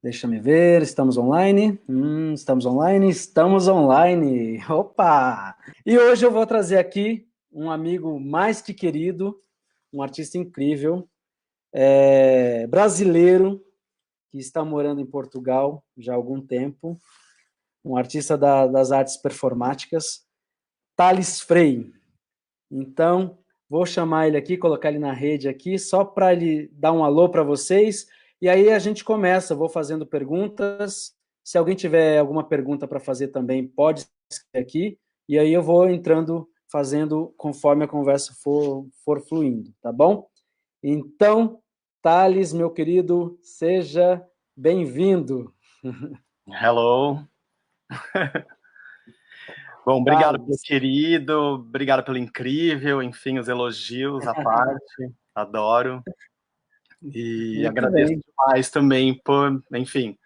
Deixa me ver, estamos online? Estamos online? Estamos online! Opa! E hoje eu vou trazer aqui um amigo mais que querido, um artista incrível, brasileiro, que está morando em Portugal já há algum tempo, um artista das artes performáticas, Thales Frei. Então, vou chamar ele aqui, colocar ele na rede aqui, só para ele dar um alô para vocês. E aí a gente começa, vou fazendo perguntas. Se alguém tiver alguma pergunta para fazer também, pode escrever aqui. E aí eu vou entrando, fazendo conforme a conversa for fluindo, tá bom? Então, Thales, meu querido, seja bem-vindo. Hello. Bom, obrigado pelo Thales. querido, obrigado pelo incrível, enfim, os elogios à parte, adoro. E Muito agradeço bem. demais também por, enfim,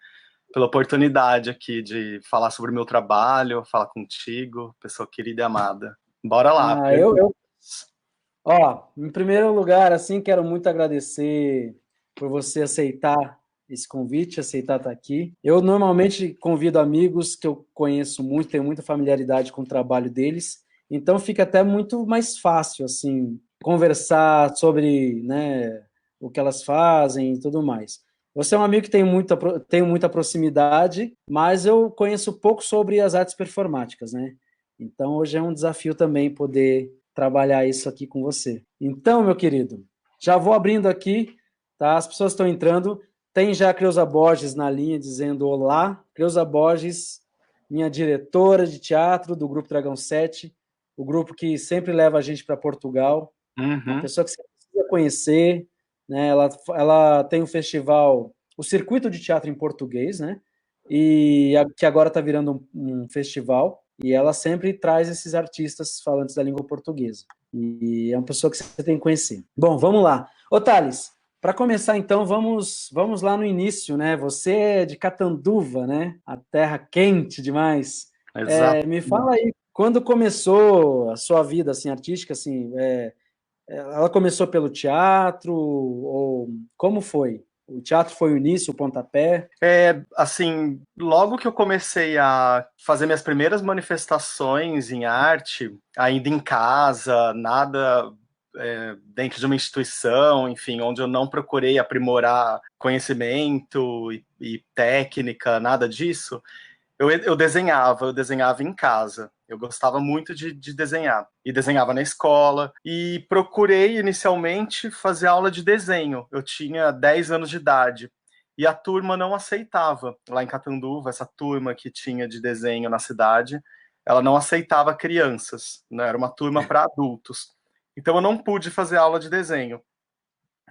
pela oportunidade aqui de falar sobre o meu trabalho, falar contigo, pessoa querida e amada. Bora lá, Ah, perguntas. Ó, em primeiro lugar, assim, quero muito agradecer por você aceitar esse convite, aceitar estar aqui. Eu normalmente convido amigos que eu conheço muito, tenho muita familiaridade com o trabalho deles, então fica até muito mais fácil, assim, conversar sobre, né, o que elas fazem e tudo mais. Você é um amigo que tenho muita proximidade, mas eu conheço pouco sobre as artes performáticas, né? Então hoje é um desafio também poder trabalhar isso aqui com você. Então, meu querido, já vou abrindo aqui, tá? As pessoas estão entrando. Tem já a Creuza Borges na linha dizendo olá. Creuza Borges, minha diretora de teatro do Grupo Dragão 7, o grupo que sempre leva a gente para Portugal. Uma Uhum. pessoa que você precisa conhecer, né? Ela tem um festival, o Circuito de Teatro em Português, né? Que agora está virando um festival, e ela sempre traz esses artistas falantes da língua portuguesa. E é uma pessoa que você tem que conhecer. Bom, vamos lá. Ô, Thales, para começar, então, vamos lá no início, né? Você é de Catanduva, né? A terra quente demais. Exato. Me fala aí, quando começou a sua vida assim, artística, assim, ela começou pelo teatro, ou como foi? O teatro foi o início, o pontapé? Assim, logo que eu comecei a fazer minhas primeiras manifestações em arte, ainda em casa, nada dentro de uma instituição, enfim, onde eu não procurei aprimorar conhecimento e técnica, nada disso, eu desenhava em casa. Eu gostava muito de desenhar. E desenhava na escola. E procurei inicialmente fazer aula de desenho. Eu tinha 10 anos de idade. E a turma não aceitava. Lá em Catanduva, essa turma que tinha de desenho na cidade, ela não aceitava crianças, né? Era uma turma para adultos. Então eu não pude fazer aula de desenho.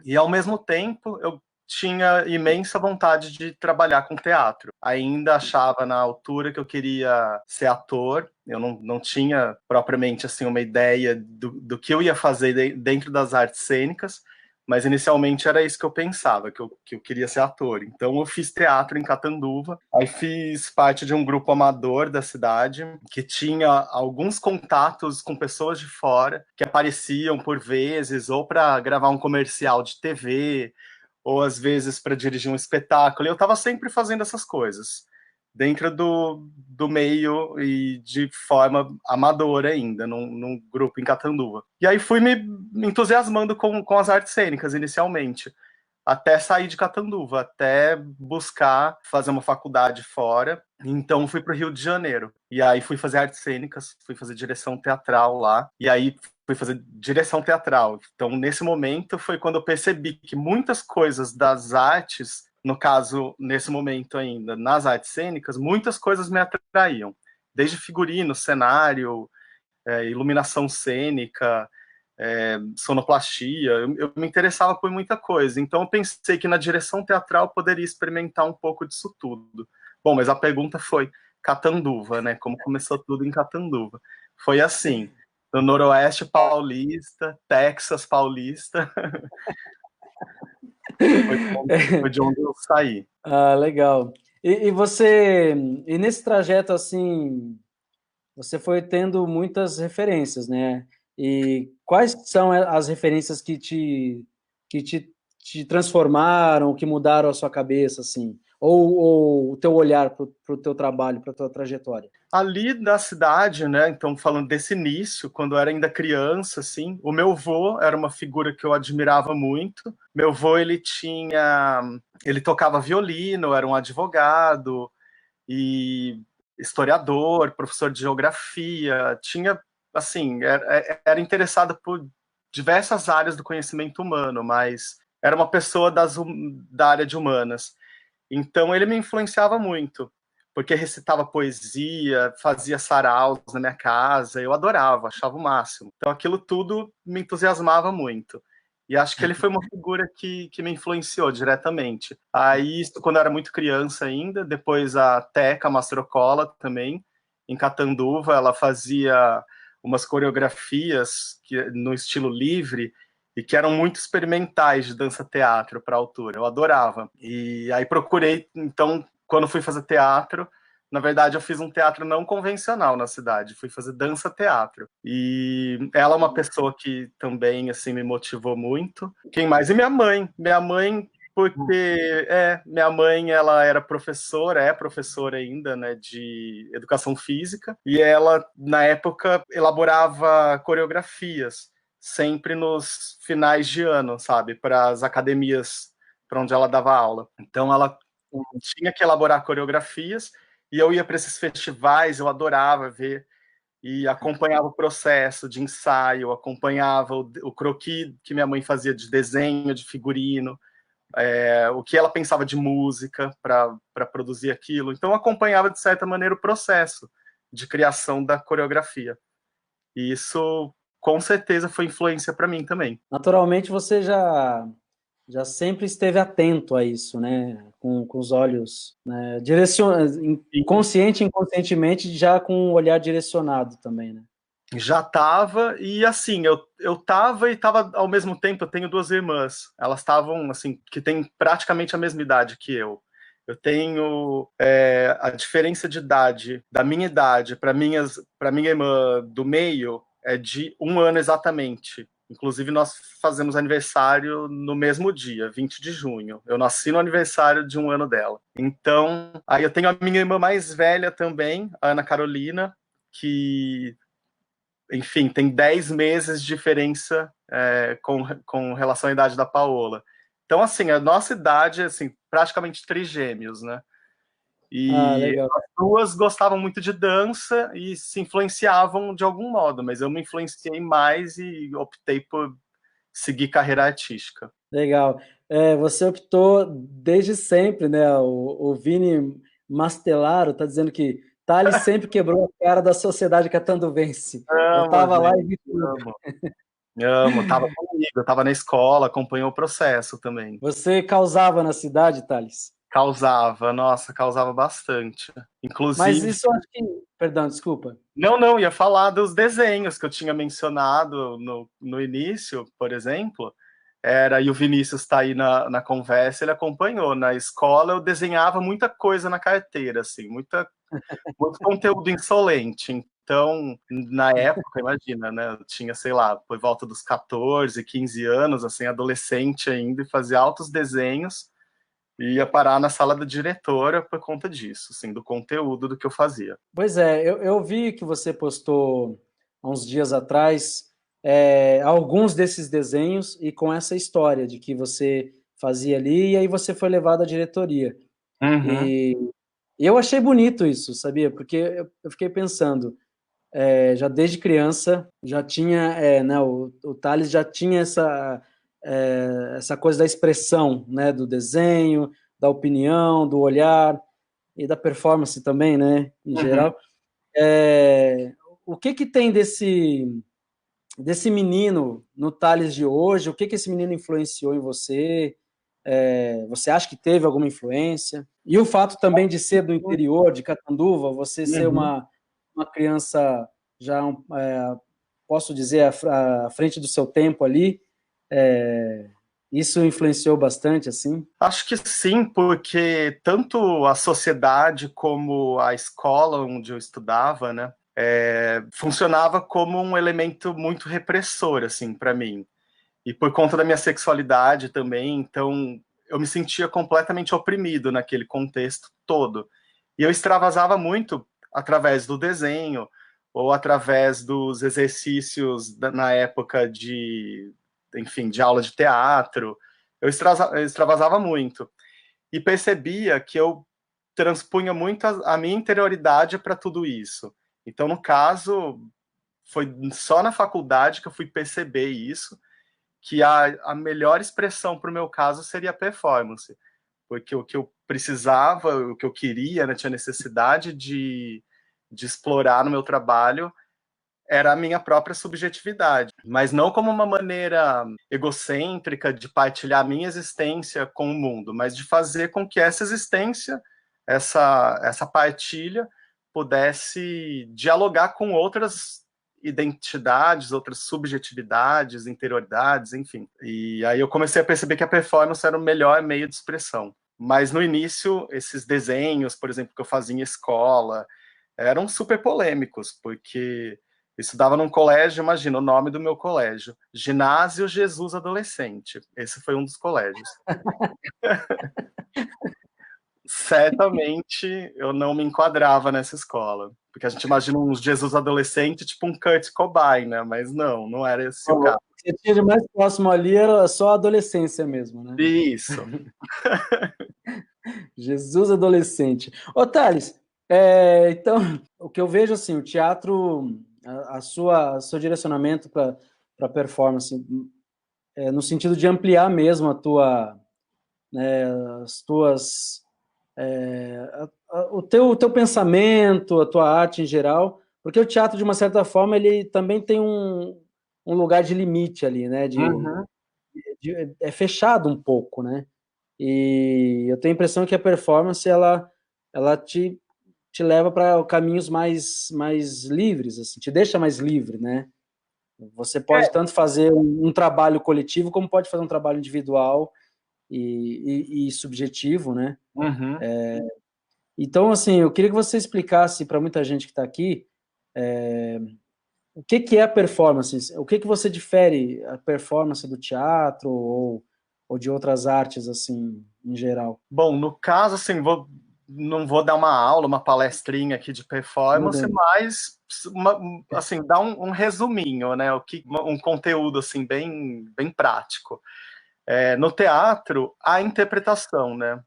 E ao mesmo tempo, eu tinha imensa vontade de trabalhar com teatro. Ainda achava na altura que eu queria ser ator. Eu não tinha propriamente assim uma ideia do que eu ia fazer dentro das artes cênicas, mas inicialmente era isso que eu pensava, que eu queria ser ator. Então eu fiz teatro em Catanduva, aí fiz parte de um grupo amador da cidade, que tinha alguns contatos com pessoas de fora, que apareciam por vezes, ou para gravar um comercial de TV, ou às vezes para dirigir um espetáculo. E eu estava sempre fazendo essas coisas, dentro do meio e de forma amadora ainda, num grupo em Catanduva. E aí fui me entusiasmando com as artes cênicas inicialmente, até sair de Catanduva, até buscar fazer uma faculdade fora. Então fui para o Rio de Janeiro. E aí fui fazer artes cênicas, fui fazer direção teatral lá. E aí fui fazer direção teatral. Então nesse momento foi quando eu percebi que muitas coisas das artes, no caso, nesse momento ainda, nas artes cênicas, muitas coisas me atraíam. Desde figurino, cenário, iluminação cênica, sonoplastia, eu me interessava por muita coisa. Então eu pensei que na direção teatral eu poderia experimentar um pouco disso tudo. Bom, mas a pergunta foi Catanduva, né? Como começou tudo em Catanduva? Foi assim, no Noroeste Paulista, Texas Paulista, foi de onde eu saí. Ah, legal. E você, e nesse trajeto assim, você foi tendo muitas referências, né? E quais são as referências que te transformaram, que mudaram a sua cabeça, assim? ou o teu olhar para o teu trabalho, para a tua trajetória? Ali da cidade, né? Então, falando desse início, quando eu era ainda criança, assim, o meu avô era uma figura que eu admirava muito. Meu avô, ele tocava violino, era um advogado e historiador, professor de geografia, tinha, assim, era interessado por diversas áreas do conhecimento humano, mas era uma pessoa da área de humanas. Então ele me influenciava muito, porque recitava poesia, fazia saraus na minha casa, eu adorava, achava o máximo. Então aquilo tudo me entusiasmava muito. E acho que ele foi uma figura que me influenciou diretamente. Aí, isso quando eu era muito criança ainda, depois a Teca Mastrocola também, em Catanduva, ela fazia umas coreografias no estilo livre, e que eram muito experimentais de dança-teatro para a altura. Eu adorava. E aí procurei, então, quando fui fazer teatro, na verdade eu fiz um teatro não convencional na cidade, fui fazer dança-teatro. E ela é uma pessoa que também, assim, me motivou muito. Quem mais? E minha mãe. Minha mãe, porque minha mãe, ela era professora, é professora ainda, né, de educação física, e ela na época elaborava coreografias sempre nos finais de ano, sabe, para as academias para onde ela dava aula. Então ela tinha que elaborar coreografias e eu ia para esses festivais, eu adorava ver e acompanhava o processo de ensaio, acompanhava o croquis que minha mãe fazia de desenho, de figurino, o que ela pensava de música para produzir aquilo. Então eu acompanhava, de certa maneira, o processo de criação da coreografia. E isso, com certeza, foi influência para mim também. Naturalmente, você já sempre esteve atento a isso, né? Com os olhos, né? Consciente e inconscientemente, já com o olhar direcionado também, né? Já estava, e assim, eu estava e estava ao mesmo tempo. Eu tenho duas irmãs, elas estavam, assim, que têm praticamente a mesma idade que eu. Eu tenho a diferença de idade, da minha idade para minha irmã do meio, é de 1 ano exatamente. Inclusive, nós fazemos aniversário no mesmo dia, 20 de junho. Eu nasci no aniversário de 1 ano dela. Então, aí eu tenho a minha irmã mais velha também, a Ana Carolina, que, enfim, tem 10 meses de diferença com relação à idade da Paola. Então, assim, a nossa idade é, assim, praticamente trigêmeos, né? Ah, E legal. as duas gostavam muito de dança e se influenciavam de algum modo, mas eu me influenciei mais e optei por seguir carreira artística. Legal. Você optou desde sempre, né? O Vini Mastelaro está dizendo que Thales sempre quebrou a cara da sociedade catanduvense. Eu Amo, estava lá e gente, vi tudo. amo. Amo, tava comigo, tava na escola, acompanhou o processo também. Você causava na cidade, Thales? Causava, nossa, causava bastante. Mas Inclusive, isso eu acho que. Perdão, desculpa. não, ia falar dos desenhos que eu tinha mencionado no início, por exemplo. E o Vinícius está aí na conversa, ele acompanhou. Na escola eu desenhava muita coisa na carteira, assim, muito conteúdo insolente. Então, na época, imagina, né? Eu tinha, sei lá, por volta dos 14, 15 anos, assim, adolescente ainda, e fazia altos desenhos e ia parar na sala da diretora por conta disso, assim, do conteúdo do que eu fazia. Pois é, eu vi que você postou há uns dias atrás alguns desses desenhos e com essa história de que você fazia ali e aí você foi levado à diretoria. Uhum, E eu achei bonito isso, sabia? Porque eu fiquei pensando, já desde criança, já tinha, né, o Thales já tinha essa coisa da expressão, né, do desenho, da opinião, do olhar e da performance também, né, em uhum. geral. O que tem desse menino no Thales de hoje? O que esse menino influenciou em você? Você acha que teve alguma influência? E o fato também de ser do interior, de Catanduva, você ser Uhum. uma criança já, posso dizer, à frente do seu tempo ali, isso influenciou bastante, assim? Acho que sim, porque tanto a sociedade como a escola onde eu estudava, né, funcionava como um elemento muito repressor, assim, para mim. E por conta da minha sexualidade também, então eu me sentia completamente oprimido naquele contexto todo. E eu extravasava muito através do desenho, ou através dos exercícios na época de, enfim, de aula de teatro. Eu extravasava muito. E percebia que eu transpunha muito a minha interioridade para tudo isso. Então, no caso, foi só na faculdade que eu fui perceber isso, que a melhor expressão para o meu caso seria a performance, porque o que eu precisava, o que eu queria, né, tinha necessidade de explorar no meu trabalho era a minha própria subjetividade, mas não como uma maneira egocêntrica de partilhar a minha existência com o mundo, mas de fazer com que essa existência, essa partilha, pudesse dialogar com outras identidades, outras subjetividades, interioridades, enfim. E aí eu comecei a perceber que a performance era o melhor meio de expressão. Mas no início, esses desenhos, por exemplo, que eu fazia em escola, eram super polêmicos, porque eu estudava num colégio, imagina o nome do meu colégio, Ginásio Jesus Adolescente. Esse foi um dos colégios. Certamente eu não me enquadrava nessa escola, porque a gente imagina um Jesus adolescente, tipo um Kurt Cobain, né? Mas não era esse o caso. O que tinha de mais próximo ali era só a adolescência mesmo, né? Isso. Jesus adolescente. Ô, Thales, então, o que eu vejo, assim, o teatro, seu direcionamento para performance, no sentido de ampliar mesmo as tuas, o teu pensamento, a tua arte em geral, porque o teatro, de uma certa forma, ele também tem um lugar de limite ali, né? Uhum. É fechado um pouco, né? E eu tenho a impressão que a performance ela te leva para caminhos mais livres, assim, te deixa mais livre, né? Você pode tanto fazer um trabalho coletivo como pode fazer um trabalho individual e subjetivo, né? Uhum. Então, assim, eu queria que você explicasse para muita gente que está aqui o que é a performance, o que você difere a performance do teatro ou de outras artes, assim, em geral. Bom, no caso, assim, não vou dar uma aula, uma palestrinha aqui de performance, mas assim, dar um resuminho, né? Um conteúdo assim bem prático. No teatro, a interpretação, né?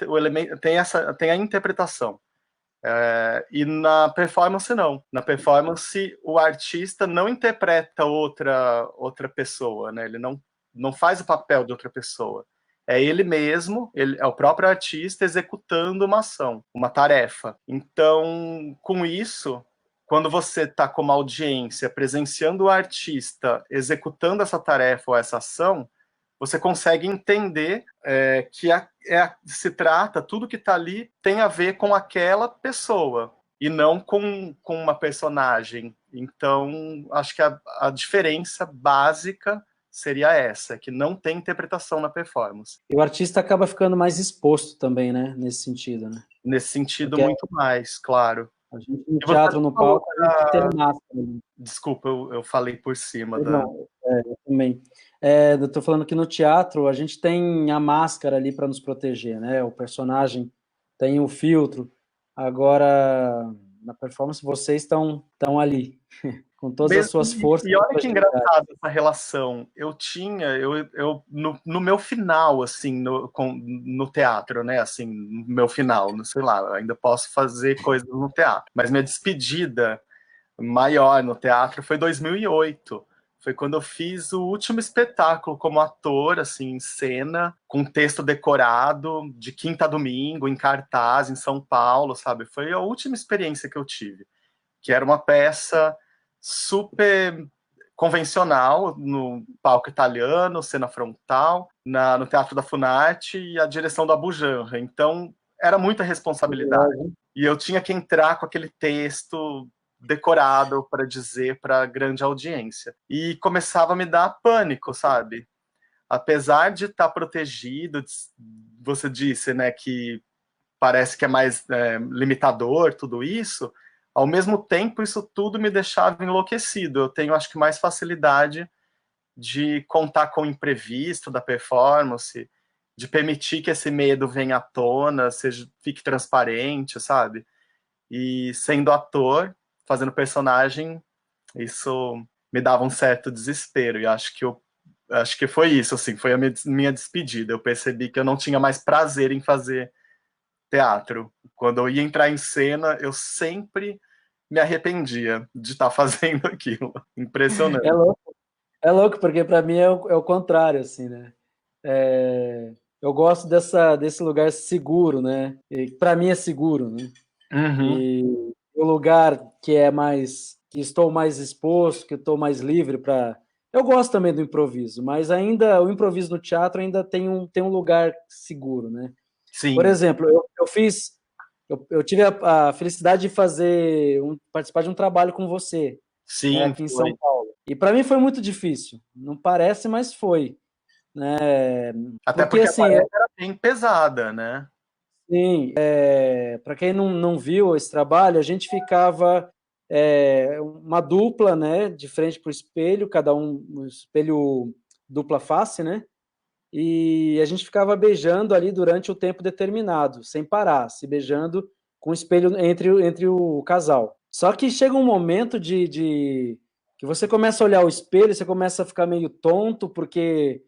O elemento, tem a interpretação. E na performance não. Na performance, o artista não interpreta outra pessoa, né? Ele não faz o papel de outra pessoa. É ele mesmo, ele é o próprio artista executando uma ação, uma tarefa. Então, com isso, quando você está como audiência presenciando o artista executando essa tarefa ou essa ação, você consegue entender que se trata, tudo que está ali tem a ver com aquela pessoa e não com uma personagem. Então, acho que a diferença básica seria essa, que não tem interpretação na performance. E o artista acaba ficando mais exposto também, né? Nesse sentido, né? Nesse sentido, Porque muito mais, claro. a gente no teatro, no palco, a gente tem a máscara. Né? Desculpa, eu falei por cima Não, eu também. Eu tô falando que no teatro a gente tem a máscara ali para nos proteger, né? O personagem tem o filtro. Agora, na performance, vocês estão ali, com todas as suas forças. E olha que engraçado essa relação. Eu no meu final, assim, no teatro, né? Assim, no meu final, não sei lá, eu ainda posso fazer coisas no teatro. Mas minha despedida maior no teatro foi 2008. Foi quando eu fiz o último espetáculo como ator, assim, em cena, com texto decorado, de quinta a domingo, em cartaz, em São Paulo, sabe? Foi a última experiência que eu tive. Que era uma peça super convencional, no palco italiano, cena frontal, no Teatro da Funarte e a direção do Abu Janra. Então, era muita responsabilidade. E eu tinha que entrar com aquele texto decorado para dizer para a grande audiência. E começava a me dar pânico, sabe? Apesar de estar protegido, você disse, né, que parece que é mais limitador tudo isso, ao mesmo tempo isso tudo me deixava enlouquecido. Eu tenho, acho que, mais facilidade de contar com o imprevisto da performance, de permitir que esse medo venha à tona, fique transparente, sabe? E sendo ator, fazendo personagem, isso me dava um certo desespero. E acho que foi isso, assim, foi a minha despedida. Eu percebi que eu não tinha mais prazer em fazer teatro. Quando eu ia entrar em cena, eu sempre me arrependia de estar fazendo aquilo. É Impressionante. louco, é louco, porque para mim é o contrário, assim, né? Eu gosto desse lugar seguro, né? Para mim é seguro, né? Uhum. E o lugar que é mais, que estou mais exposto, que estou mais livre para. Eu gosto também do improviso, mas ainda o improviso no teatro ainda tem um lugar seguro, né? Por Sim, exemplo, eu tive a felicidade de participar de um trabalho com você, né, sim, aqui em São foi. Paulo. E para mim foi muito difícil. Não parece, mas foi, né? Até Porque porque a assim, tarefa era bem pesada, né? sim, para quem não viu esse trabalho, a gente ficava uma dupla, né, de frente para o espelho, cada um espelho dupla face, né? E a gente ficava beijando ali durante o tempo determinado, sem parar, se beijando com o espelho entre o casal. Só que chega um momento que você começa a olhar o espelho, você começa a ficar meio tonto, porque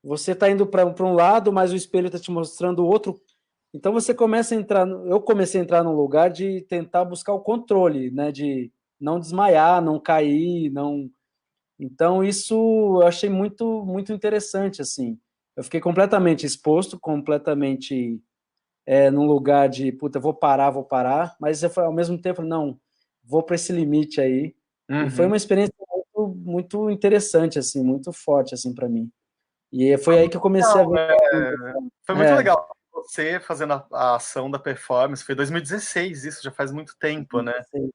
você está indo para um lado, mas o espelho está te mostrando o outro. Então você começa a entrar. Eu comecei a entrar num lugar de tentar buscar o controle, né? De não desmaiar, não cair, não. Então isso eu achei muito interessante assim. Eu fiquei completamente exposto, completamente num lugar de puta, vou parar, mas ao mesmo tempo não, vou para esse limite aí. E foi Uhum. uma experiência muito interessante assim, muito forte assim para mim. E foi aí que eu comecei a Não, ver. foi muito É, legal você fazendo a ação da performance. Foi 2016, isso já faz muito tempo, né? 16,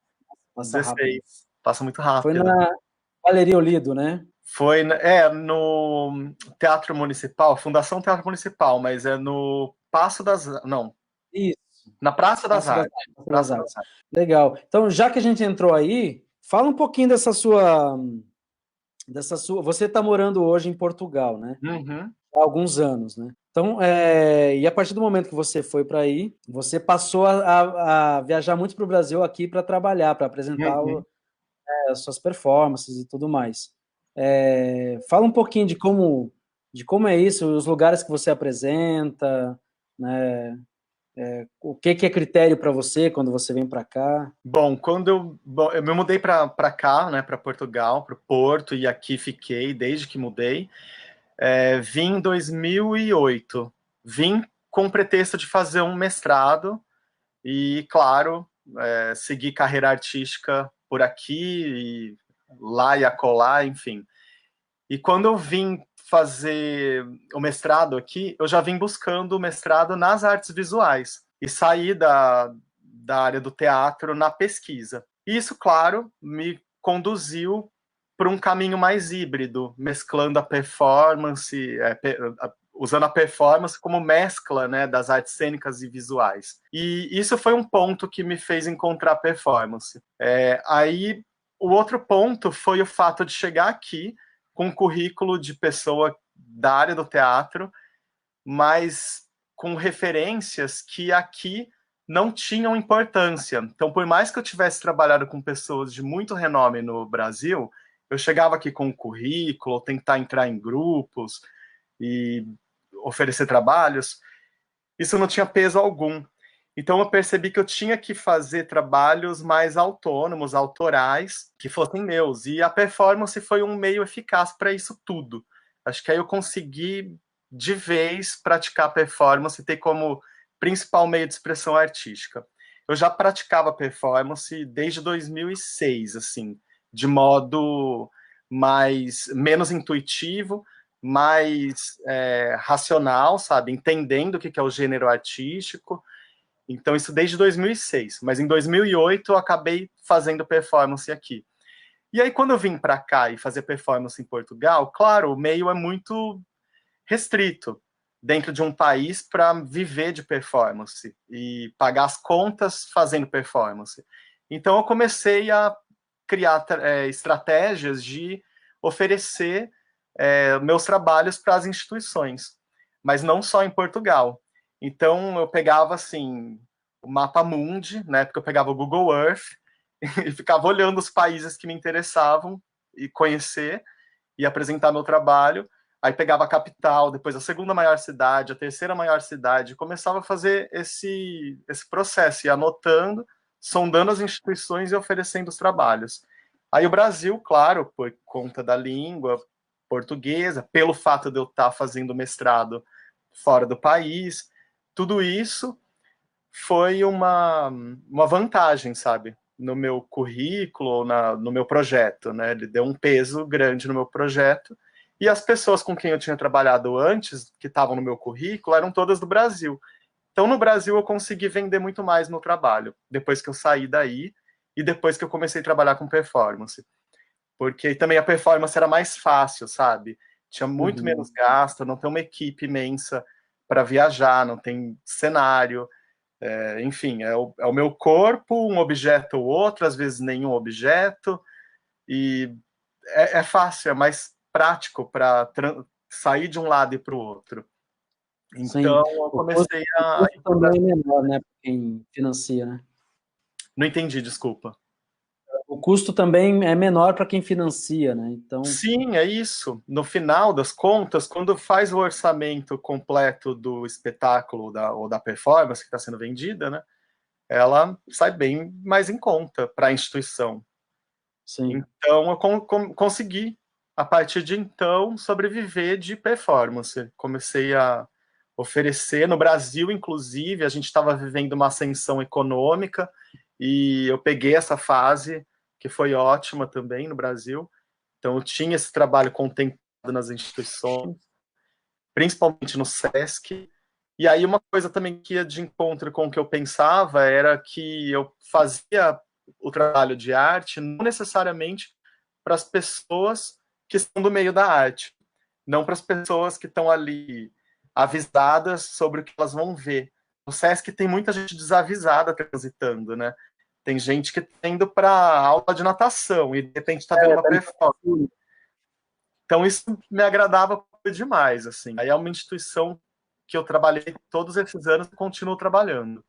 passa rápido. 16, passa muito Foi rápido. na Galeria Olido, né? Foi no Teatro Municipal, Fundação Teatro Municipal, mas é no Paço das... Não, Isso, na Praça das Praça das Artes. Artes. Praça das Praça das Artes. Artes. Legal. Então, já que a gente entrou aí, fala um pouquinho dessa sua. Você está morando hoje em Portugal, né? Uhum, Há alguns anos, né? Então, e a partir do momento que você foi para aí, você passou a viajar muito para o Brasil aqui para trabalhar, para apresentar uhum. as suas performances e tudo mais. Fala um pouquinho de como é isso, os lugares que você apresenta, né? O que é critério para você quando você vem para cá? Bom, eu me mudei para cá, né, para Portugal, para o Porto, e aqui fiquei desde que mudei. Vim em 2008. Vim com o pretexto de fazer um mestrado e, claro, seguir carreira artística por aqui, e lá e acolá, enfim. E quando eu vim fazer o mestrado aqui, eu já vim buscando o mestrado nas artes visuais e saí da área do teatro na pesquisa. Isso, claro, me conduziu para um caminho mais híbrido, mesclando a performance, usando a performance como mescla, né, das artes cênicas e visuais. E isso foi um ponto que me fez encontrar performance. Aí, o outro ponto foi o fato de chegar aqui com um currículo de pessoa da área do teatro, mas com referências que aqui não tinham importância. Então, por mais que eu tivesse trabalhado com pessoas de muito renome no Brasil, eu chegava aqui com um currículo, tentar entrar em grupos e oferecer trabalhos, isso não tinha peso algum. Então eu percebi que eu tinha que fazer trabalhos mais autônomos, autorais, que fossem meus. E a performance foi um meio eficaz para isso tudo. Acho que aí eu consegui de vez praticar performance e ter como principal meio de expressão artística. Eu já praticava performance desde 2006, assim, de modo menos intuitivo, mais racional, sabe? Entendendo o que é o gênero artístico. Então, isso desde 2006. Mas em 2008 eu acabei fazendo performance aqui. E aí, quando eu vim para cá e fazer performance em Portugal, claro, o meio é muito restrito dentro de um país para viver de performance e pagar as contas fazendo performance. Então, eu comecei a criar estratégias de oferecer meus trabalhos para as instituições. mas não só em Portugal. Então eu pegava assim o mapa mundi, na época eu pegava o Google Earth e ficava olhando os países que me interessavam e conhecer e apresentar meu trabalho. Aí pegava a capital, depois a segunda maior cidade, a terceira maior cidade, e começava a fazer esse processo, e anotando, sondando as instituições e oferecendo os trabalhos. Aí o Brasil, claro, por conta da língua portuguesa, pelo fato de eu estar fazendo mestrado fora do país, tudo isso foi uma vantagem, sabe? No meu currículo, no meu projeto, né? Ele deu um peso grande no meu projeto. E as pessoas com quem eu tinha trabalhado antes, que estavam no meu currículo, eram todas do Brasil. Então, no Brasil, eu consegui vender muito mais meu trabalho, depois que eu saí daí e depois que eu comecei a trabalhar com performance. Porque também a performance era mais fácil, sabe? Tinha muito menos gasto, não tem uma equipe imensa para viajar, não tem cenário. Enfim, é o meu corpo, um objeto ou outro, às vezes nenhum objeto, e é fácil, é mais prático para sair de um lado e para o outro. Sim. Então, eu comecei O a custo também é menor, né, para quem financia, né? Não entendi, desculpa. O custo também é menor para quem financia, né? Então, Sim, é isso. No final das contas, quando faz o orçamento completo do espetáculo ou da performance que está sendo vendida, né, ela sai bem mais em conta para a instituição. sim. Então, eu consegui, a partir de então, sobreviver de performance. Comecei a oferecer. No Brasil, inclusive, a gente estava vivendo uma ascensão econômica e eu peguei essa fase, que foi ótima também no Brasil. Então, eu tinha esse trabalho contemplado nas instituições, principalmente no SESC. E aí, uma coisa também que ia de encontro com o que eu pensava era que eu fazia o trabalho de arte não necessariamente para as pessoas que estão do meio da arte, não para as pessoas que estão ali avisadas sobre o que elas vão ver. O SESC tem muita gente desavisada transitando, né? Tem gente que está indo para aula de natação e de repente está vendo uma performance. Então isso me agradava demais, assim. Aí é uma instituição que eu trabalhei todos esses anos e continuo trabalhando.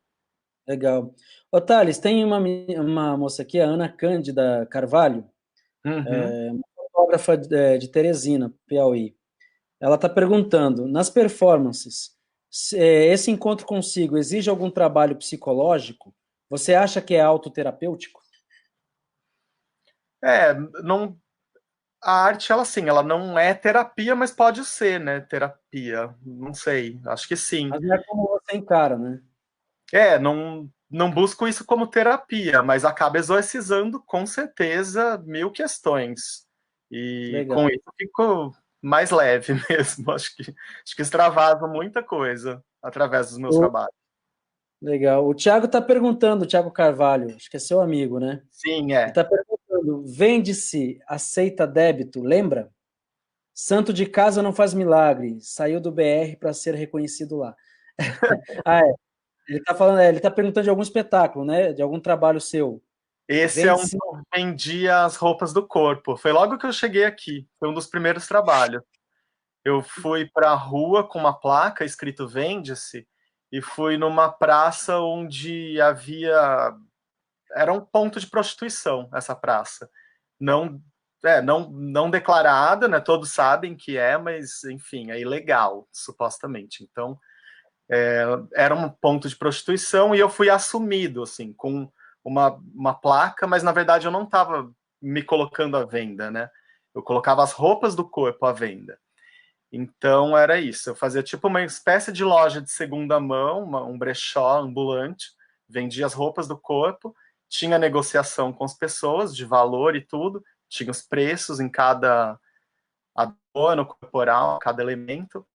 Legal. Ô, Thales, tem uma moça aqui, a Ana Cândida Carvalho, Uhum. uma fotógrafa de Teresina, Piauí. Ela está perguntando, nas performances, esse encontro consigo exige algum trabalho psicológico? Você acha que é autoterapêutico? Não, a arte, ela sim, ela não é terapia, mas pode ser, né? Terapia, não sei, acho que sim. Mas não é como você encara, né? Não busco isso como terapia, mas acaba exorcizando com certeza mil questões. E Legal. com isso eu fico mais leve mesmo. Acho que extravaso muita coisa através dos meus trabalhos. Legal. O Thiago está perguntando, o Thiago Carvalho, acho que é seu amigo, né? Sim, Ele está perguntando: vende-se, aceita débito, lembra? Santo de casa não faz milagre, saiu do BR para ser reconhecido lá. Ah, é. Ele está falando, ele está perguntando de algum espetáculo, né? De algum trabalho seu. Esse é um que Vende-se. eu vendia as roupas do corpo. Foi logo que eu cheguei aqui. Foi um dos primeiros trabalhos. Eu fui para a rua com uma placa escrito Vende-se e fui numa praça onde havia. Era um ponto de prostituição, essa praça. Não, não declarada, né? Todos sabem que é, mas enfim, é ilegal, supostamente. Então, era um ponto de prostituição e eu fui assumido, assim, com uma placa, mas na verdade eu não estava me colocando à venda, né? Eu colocava as roupas do corpo à venda. Então era isso, eu fazia tipo uma espécie de loja de segunda mão, um brechó ambulante, vendia as roupas do corpo, tinha negociação com as pessoas de valor e tudo, tinha os preços em cada adorno corporal, cada elemento,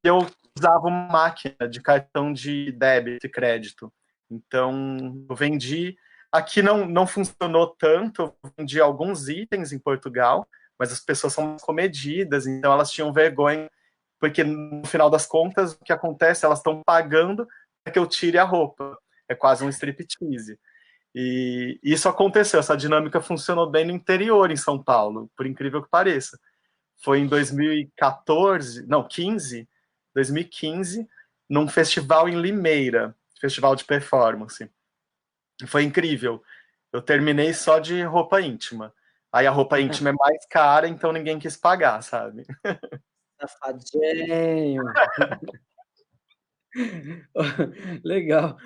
eu usava uma máquina de cartão de débito e crédito. Então, eu vendi. Aqui não funcionou tanto, eu vendi alguns itens em Portugal, mas as pessoas são mais comedidas, então elas tinham vergonha, porque no final das contas, o que acontece? Elas estão pagando para que eu tire a roupa. É quase um striptease. E isso aconteceu, essa dinâmica funcionou bem no interior, em São Paulo, por incrível que pareça. Foi em 2014, não, 15, 2015, num festival em Limeira, festival de performance. Foi incrível. Eu terminei só de roupa íntima. Aí a roupa íntima é mais cara, então ninguém quis pagar, sabe? Safadinho. Legal.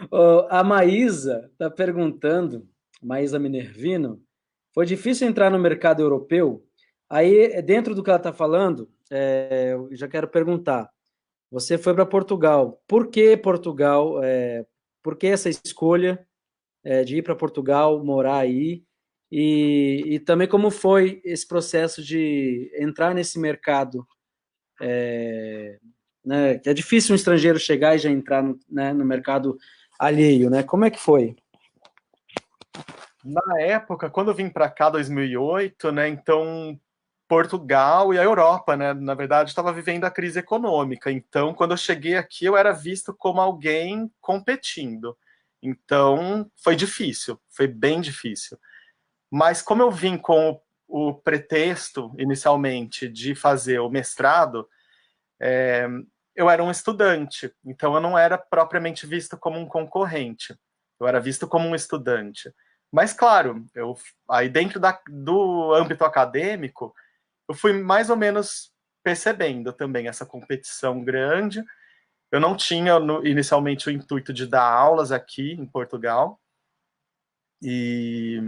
A Maísa está perguntando, Maísa Minervino, foi difícil entrar no mercado europeu? Aí, dentro do que ela está falando, eu já quero perguntar. Você foi para Portugal. Por que Portugal? Por que essa escolha de ir para Portugal, morar aí? E também como foi esse processo de entrar nesse mercado, né? Que é difícil um estrangeiro chegar e já entrar no mercado alheio, né? Como é que foi? Na época, quando eu vim para cá, 2008, né? Então, Portugal e a Europa, né? Na verdade, estava vivendo a crise econômica. Então, quando eu cheguei aqui, eu era visto como alguém competindo. Então, foi difícil, foi bem difícil. Mas como eu vim com o pretexto, inicialmente, de fazer o mestrado, eu era um estudante. Então, eu não era propriamente visto como um concorrente. Eu era visto como um estudante. Mas, claro, aí dentro do âmbito acadêmico, eu fui mais ou menos percebendo também essa competição grande. Eu não tinha inicialmente o intuito de dar aulas aqui em Portugal. E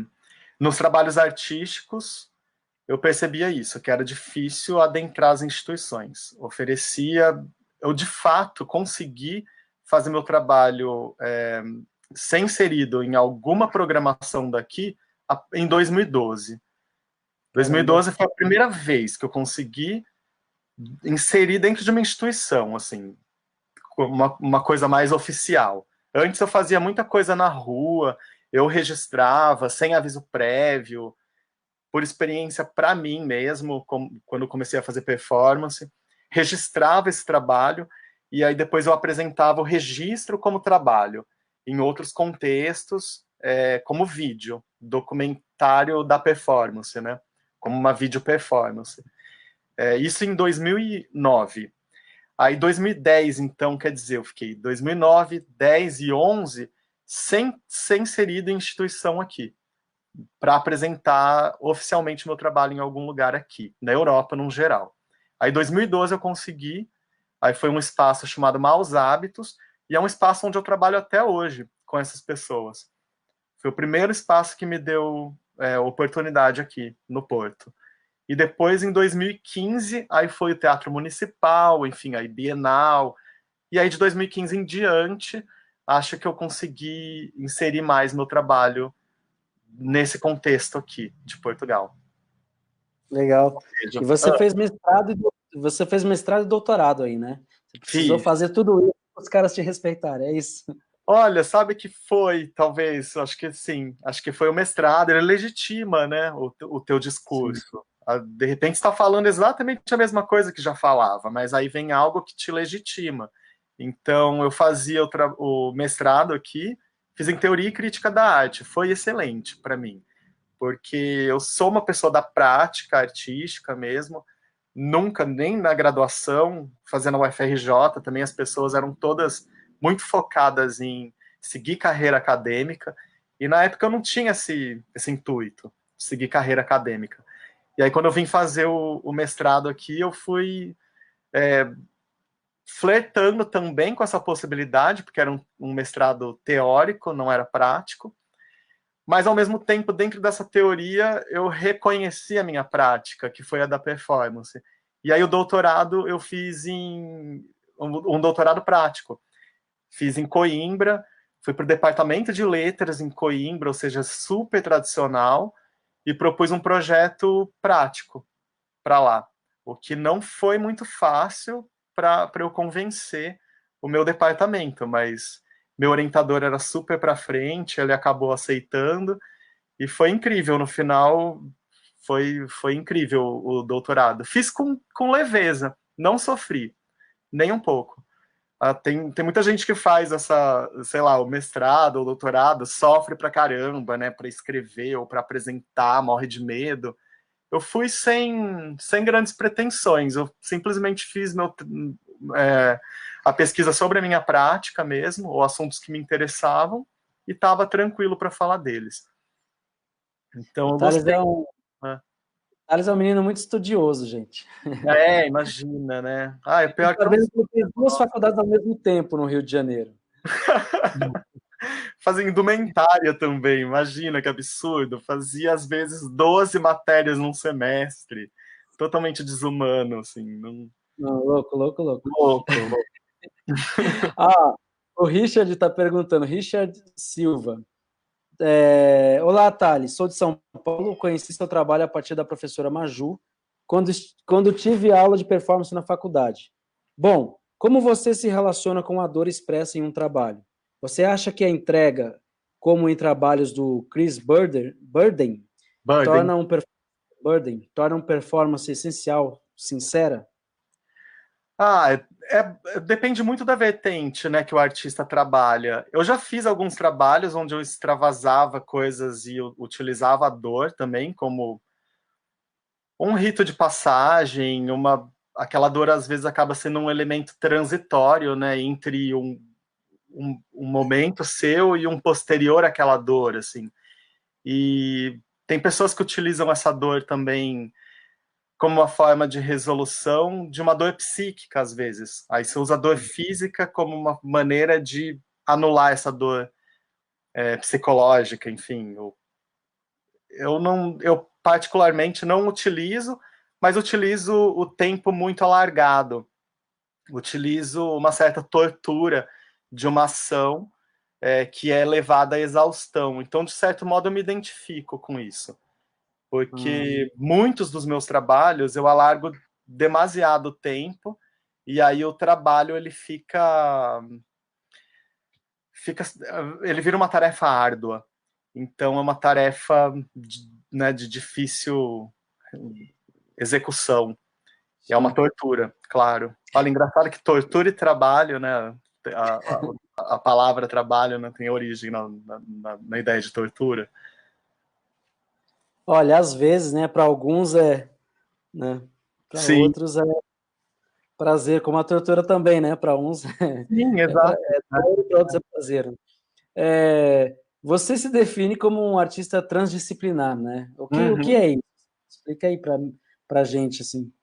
nos trabalhos artísticos, eu percebia isso, que era difícil adentrar as instituições. Eu de fato consegui fazer meu trabalho ser inserido em alguma programação daqui em 2012. Caramba. 2012 foi a primeira vez que eu consegui inserir dentro de uma instituição, assim, uma coisa mais oficial. Antes eu fazia muita coisa na rua, eu registrava sem aviso prévio, por experiência para mim mesmo, quando eu comecei a fazer performance, registrava esse trabalho e aí depois eu apresentava o registro como trabalho em outros contextos, como vídeo, documentário da performance, né? Como uma vídeo performance. Isso em 2009. Aí 2010, então, quer dizer, eu fiquei 2009, 10 e 11 sem ser inserido em instituição aqui, para apresentar oficialmente meu trabalho em algum lugar aqui, na Europa, no geral. Aí 2012 eu consegui, aí foi um espaço chamado Maus Hábitos, e é um espaço onde eu trabalho até hoje com essas pessoas. Foi o primeiro espaço que me deu oportunidade aqui no Porto. E depois, em 2015, aí foi o Teatro Municipal, enfim, aí Bienal. E aí, de 2015 em diante, acho que eu consegui inserir mais meu trabalho nesse contexto aqui de Portugal. Legal. Veja. E você fez mestrado e doutorado aí, né? Você precisou Fiz. fazer tudo isso para os caras te respeitarem, é isso? Olha, sabe que foi, talvez, acho que sim, acho que foi o mestrado, ele legitima, né, o teu Sim. discurso. De repente está falando exatamente a mesma coisa que já falava, mas aí vem algo que te legitima. Então, eu fazia o mestrado aqui, fiz em teoria e crítica da arte, foi excelente para mim, porque eu sou uma pessoa da prática artística mesmo, nunca, nem na graduação, fazendo a UFRJ, também as pessoas eram todas muito focadas em seguir carreira acadêmica, e na época eu não tinha esse intuito, de seguir carreira acadêmica. E aí, quando eu vim fazer o mestrado aqui, eu fui flertando também com essa possibilidade, porque era um mestrado teórico, não era prático, mas ao mesmo tempo, dentro dessa teoria, eu reconheci a minha prática, que foi a da performance. E aí o doutorado eu fiz em um doutorado prático. Fiz em Coimbra, fui para o departamento de letras em Coimbra, ou seja, super tradicional, e propus um projeto prático para lá, o que não foi muito fácil para eu convencer o meu departamento, mas meu orientador era super para frente, ele acabou aceitando, e foi incrível. No final, foi incrível o doutorado. Fiz com leveza, não sofri, nem um pouco. Tem muita gente que faz sei lá, o mestrado ou doutorado, sofre pra caramba, né, para escrever ou para apresentar, morre de medo. Eu fui sem grandes pretensões, eu simplesmente fiz a pesquisa sobre a minha prática mesmo, ou assuntos que me interessavam, e estava tranquilo para falar deles. Então O eu Thales gostei. é um, Thales é um menino muito estudioso, gente. Imagina, né? É Tô pior que eu sabendo que sou. ele fez duas faculdades ao mesmo tempo no Rio de Janeiro. Fazia indumentária também, imagina que absurdo. Fazia, às vezes, 12 matérias num semestre. Totalmente desumano, assim. Não... Não, louco, louco, louco. Louco. O Richard está perguntando, Richard Silva. Olá, Thales, sou de São Paulo, conheci seu trabalho a partir da professora Maju, quando tive aula de performance na faculdade. Bom, como você se relaciona com a dor expressa em um trabalho? Você acha que a entrega, como em trabalhos do Chris Burden, Burden. torna um performance essencial, sincera? Depende muito da vertente, né, que o artista trabalha. Eu já fiz alguns trabalhos onde eu extravasava coisas e eu utilizava a dor também como um rito de passagem, aquela dor às vezes acaba sendo um elemento transitório, né, entre um momento seu e um posterior àquela dor, assim. E tem pessoas que utilizam essa dor também como uma forma de resolução de uma dor psíquica, às vezes. Aí você usa a dor física como uma maneira de anular essa dor psicológica, enfim. Eu particularmente não utilizo, mas utilizo o tempo muito alargado. Utilizo uma certa tortura de uma ação que é levada à exaustão. Então, de certo modo, eu me identifico com isso. Porque muitos dos meus trabalhos eu alargo demasiado tempo e aí o trabalho ele ele vira uma tarefa árdua. Então é uma tarefa de difícil execução. É uma tortura, claro. Olha, engraçado que tortura e trabalho, né? A palavra trabalho, né, tem origem na ideia de tortura. Olha, às vezes, né, para alguns né, para Sim, outros é prazer, como a tortura também, né, para uns sim, exato. dor, para outros é prazer. Você se define como um artista transdisciplinar, né? O que Uhum. é isso? Explica aí para gente, assim.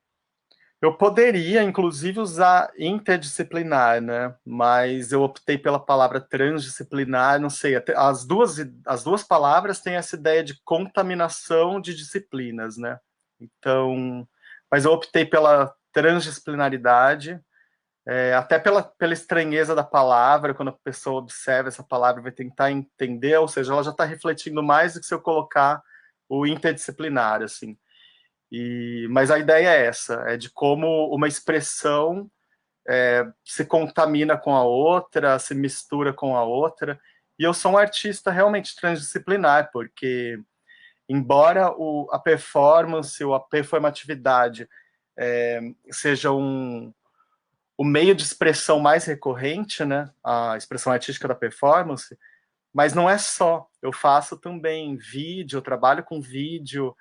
Eu poderia, inclusive, usar interdisciplinar, né? Mas eu optei pela palavra transdisciplinar, não sei, as duas palavras têm essa ideia de contaminação de disciplinas, né? Então, mas eu optei pela transdisciplinaridade, até pela estranheza da palavra, quando a pessoa observa essa palavra vai tentar entender, ou seja, ela já está refletindo mais do que se eu colocar o interdisciplinar, assim. Mas a ideia é essa, é de como uma expressão se contamina com a outra, se mistura com a outra. E eu sou um artista realmente transdisciplinar, porque embora a performance ou a performatividade seja o meio de expressão mais recorrente, né, a expressão artística da performance, mas não é só. Eu faço também vídeo, eu trabalho com vídeo,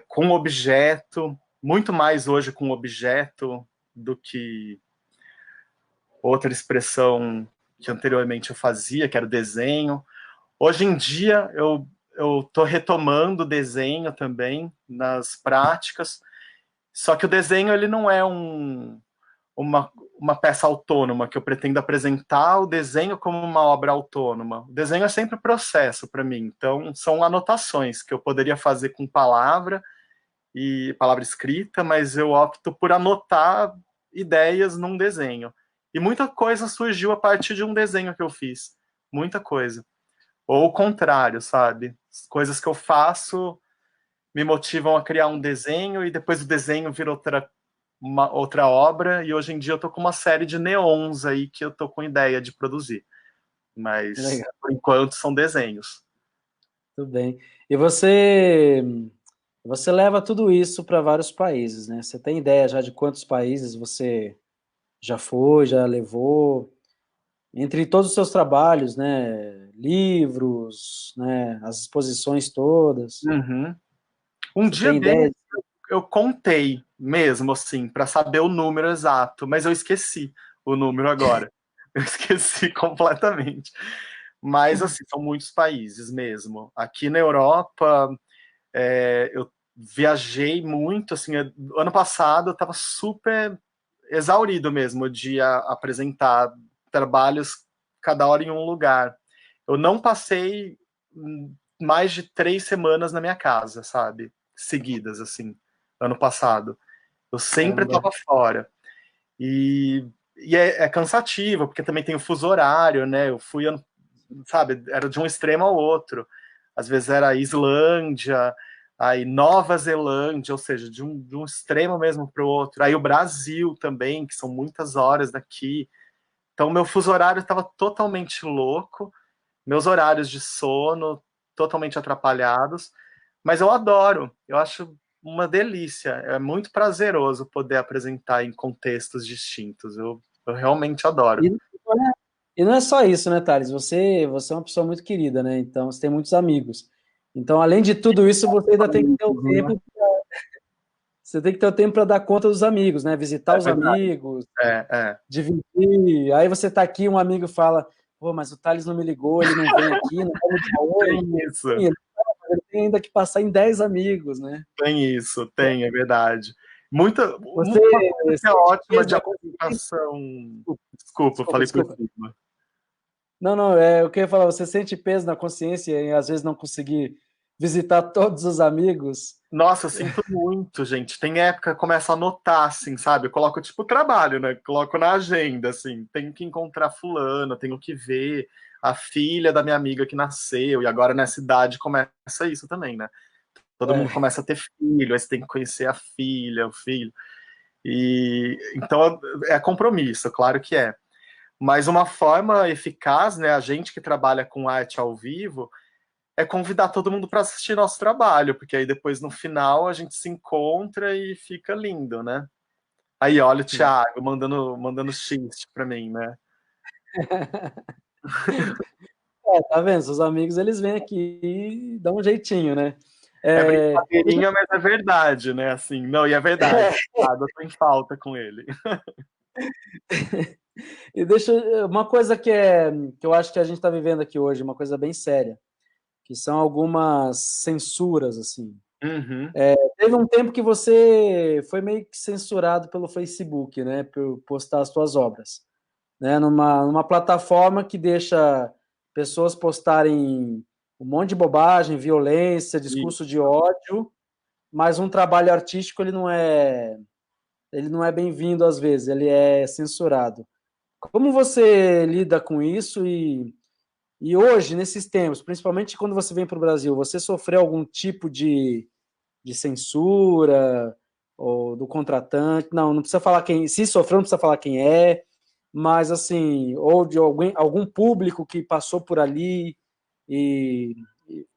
com objeto, muito mais hoje com objeto do que outra expressão que anteriormente eu fazia, que era o desenho. Hoje em dia eu estou retomando o desenho também nas práticas, só que o desenho ele não é uma peça autônoma que eu pretendo apresentar o desenho como uma obra autônoma. O desenho é sempre processo para mim, então são anotações que eu poderia fazer com palavra escrita, mas eu opto por anotar ideias num desenho. E muita coisa surgiu a partir de um desenho que eu fiz. Muita coisa. Ou o contrário, sabe? Coisas que eu faço me motivam a criar um desenho e depois o desenho vira outra obra. E hoje em dia eu tô com uma série de neons aí que eu tô com ideia de produzir. Mas, Legal, por enquanto, são desenhos. tudo bem. E você leva tudo isso para vários países, né? Você tem ideia já de quantos países você já foi, já levou? Entre todos os seus trabalhos, né? Livros, né? As exposições todas. Uhum. Um Você dia tem desses ideia? eu contei mesmo, assim, para saber o número exato, mas eu esqueci o número agora. Eu esqueci completamente. Mas, assim, são muitos países mesmo. Aqui na Europa, eu viajei muito, assim, ano passado eu estava super exaurido mesmo de apresentar trabalhos cada hora em um lugar. Eu não passei mais de 3 semanas na minha casa, sabe? Seguidas, assim, ano passado. Eu sempre Caramba. estava fora. E é cansativo, porque também tem o fuso horário, né? Eu fui, sabe, era de um extremo ao outro. Às vezes era Islândia, aí Nova Zelândia, ou seja, de um extremo mesmo para o outro. Aí o Brasil também, que são muitas horas daqui. Então, meu fuso horário estava totalmente louco, meus horários de sono totalmente atrapalhados, mas eu adoro, eu acho uma delícia, é muito prazeroso poder apresentar em contextos distintos, eu realmente adoro. E não é, e não é só isso, né, Thales? Você é uma pessoa muito querida, né? Então, você tem muitos amigos. Então, além de tudo isso, você ainda tem que ter o tempo. Você tem que ter o tempo para dar conta dos amigos, né? Visitar É os verdade. amigos, É. dividir. Aí você tá aqui, um amigo fala: pô, mas o Thales não me ligou, ele não vem aqui, não vai me dar oi. Tem isso, Sim, ele tem ainda que passar em 10 amigos, né? tem, é verdade. Você Uma coisa que é sente ótima peso de na consciência? apresentação. Desculpa, Desculpa, falei por desculpa. cima. Não, não, eu queria falar, você sente peso na consciência em às vezes não conseguir visitar todos os amigos? Nossa, eu sinto muito, gente. Tem época que começa a anotar, assim, sabe? Eu coloco tipo trabalho, né? Coloco na agenda, assim. Tenho que encontrar fulano, tenho que ver a filha da minha amiga que nasceu. E agora nessa idade começa isso também, né? Todo mundo É. começa a ter filho, aí você tem que conhecer a filha, o filho. E então é compromisso, claro que é. Mas uma forma eficaz, né? A gente que trabalha com arte ao vivo é convidar todo mundo para assistir nosso trabalho, porque aí depois no final a gente se encontra e fica lindo, né? Aí olha o Thiago mandando xiste para mim, né? Tá vendo? Seus amigos, eles vêm aqui e dão um jeitinho, né? É Deixa brincadeirinha, mas é verdade, né? Assim, não, e é verdade. Eu tô em falta com ele. E deixa uma coisa que eu acho que a gente está vivendo aqui hoje, uma coisa bem séria, que são algumas censuras assim. Uhum. Teve um tempo que você foi meio que censurado pelo Facebook, né, por postar as suas obras, né, numa plataforma que deixa pessoas postarem um monte de bobagem, violência, E, discurso de ódio, mas um trabalho artístico ele não é bem-vindo às vezes, ele é censurado. Como você lida com isso e hoje, nesses tempos, principalmente quando você vem para o Brasil, você sofreu algum tipo de censura ou do contratante? Não, não precisa falar quem, se sofreu, não precisa falar quem é, mas assim, ou de algum público que passou por ali e,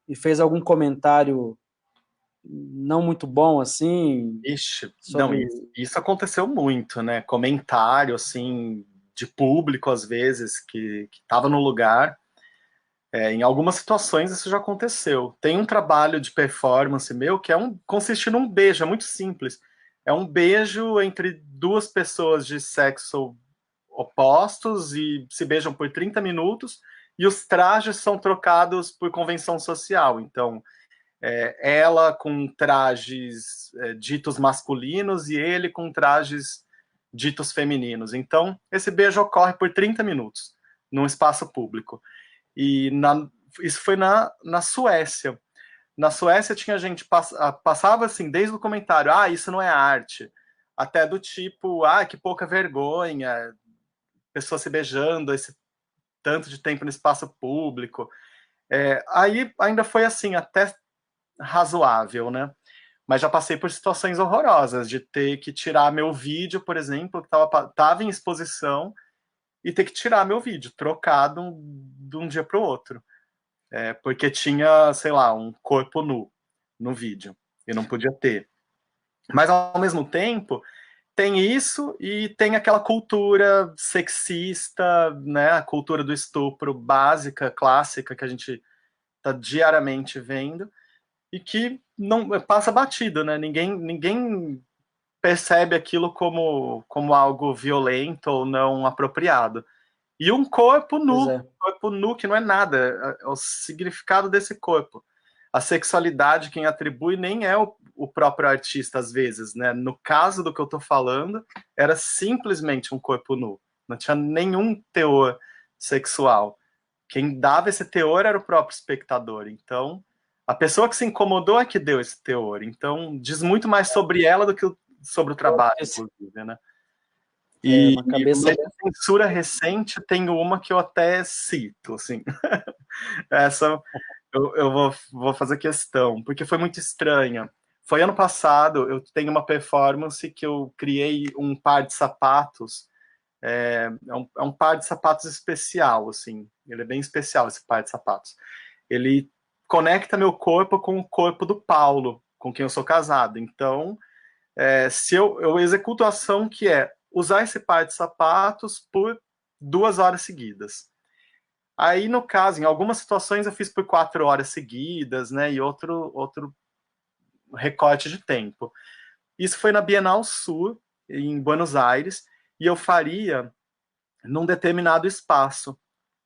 e fez algum comentário não muito bom assim ixi, não, sobre. isso aconteceu muito, né? Comentário, assim, de público, às vezes, que tava no lugar. Em algumas situações isso já aconteceu. Tem um trabalho de performance meu que consiste num beijo, é muito simples. É um beijo entre duas pessoas de sexo opostos e se beijam por 30 minutos e os trajes são trocados por convenção social. Então, ela com trajes ditos masculinos e ele com trajes ditos femininos. Então, esse beijo ocorre por 30 minutos num espaço público. E isso foi na Suécia. Na Suécia tinha gente passava assim, desde o comentário, isso não é arte, até do tipo, que pouca vergonha, pessoa se beijando esse tanto de tempo no espaço público. Aí ainda foi assim, até razoável, né? Mas já passei por situações horrorosas de ter que tirar meu vídeo, por exemplo, que estava em exposição, e ter que tirar meu vídeo, trocar de um dia para o outro. Porque tinha, sei lá, um corpo nu no vídeo e não podia ter. Mas ao mesmo tempo, tem isso e tem aquela cultura sexista, né, a cultura do estupro básica, clássica que a gente está diariamente vendo e que não passa batido, né? Ninguém percebe aquilo como algo violento ou não apropriado. E um Pois é. corpo nu que não é nada, é o significado desse corpo. A sexualidade, quem atribui nem é o próprio artista, às vezes, né? No caso do que eu estou falando, era simplesmente um corpo nu. Não tinha nenhum teor sexual. Quem dava esse teor era o próprio espectador. Então, a pessoa que se incomodou é que deu esse teor. Então, diz muito mais sobre ela do que sobre o trabalho, inclusive, né? É E uma cabeça. mas a censura recente tem uma que eu até cito, assim. Essa eu vou fazer questão, porque foi muito estranha. Foi ano passado, eu tenho uma performance que eu criei um par de sapatos. É um par de sapatos especial, assim. Ele é bem especial, esse par de sapatos. Ele conecta meu corpo com o corpo do Paulo, com quem eu sou casado. Então, se eu executo a ação que é usar esse par de sapatos por 2 horas seguidas. Aí, no caso, em algumas situações eu fiz por 4 horas seguidas, né? E outro recorte de tempo. Isso foi na Bienal Sur, em Buenos Aires, e eu faria num determinado espaço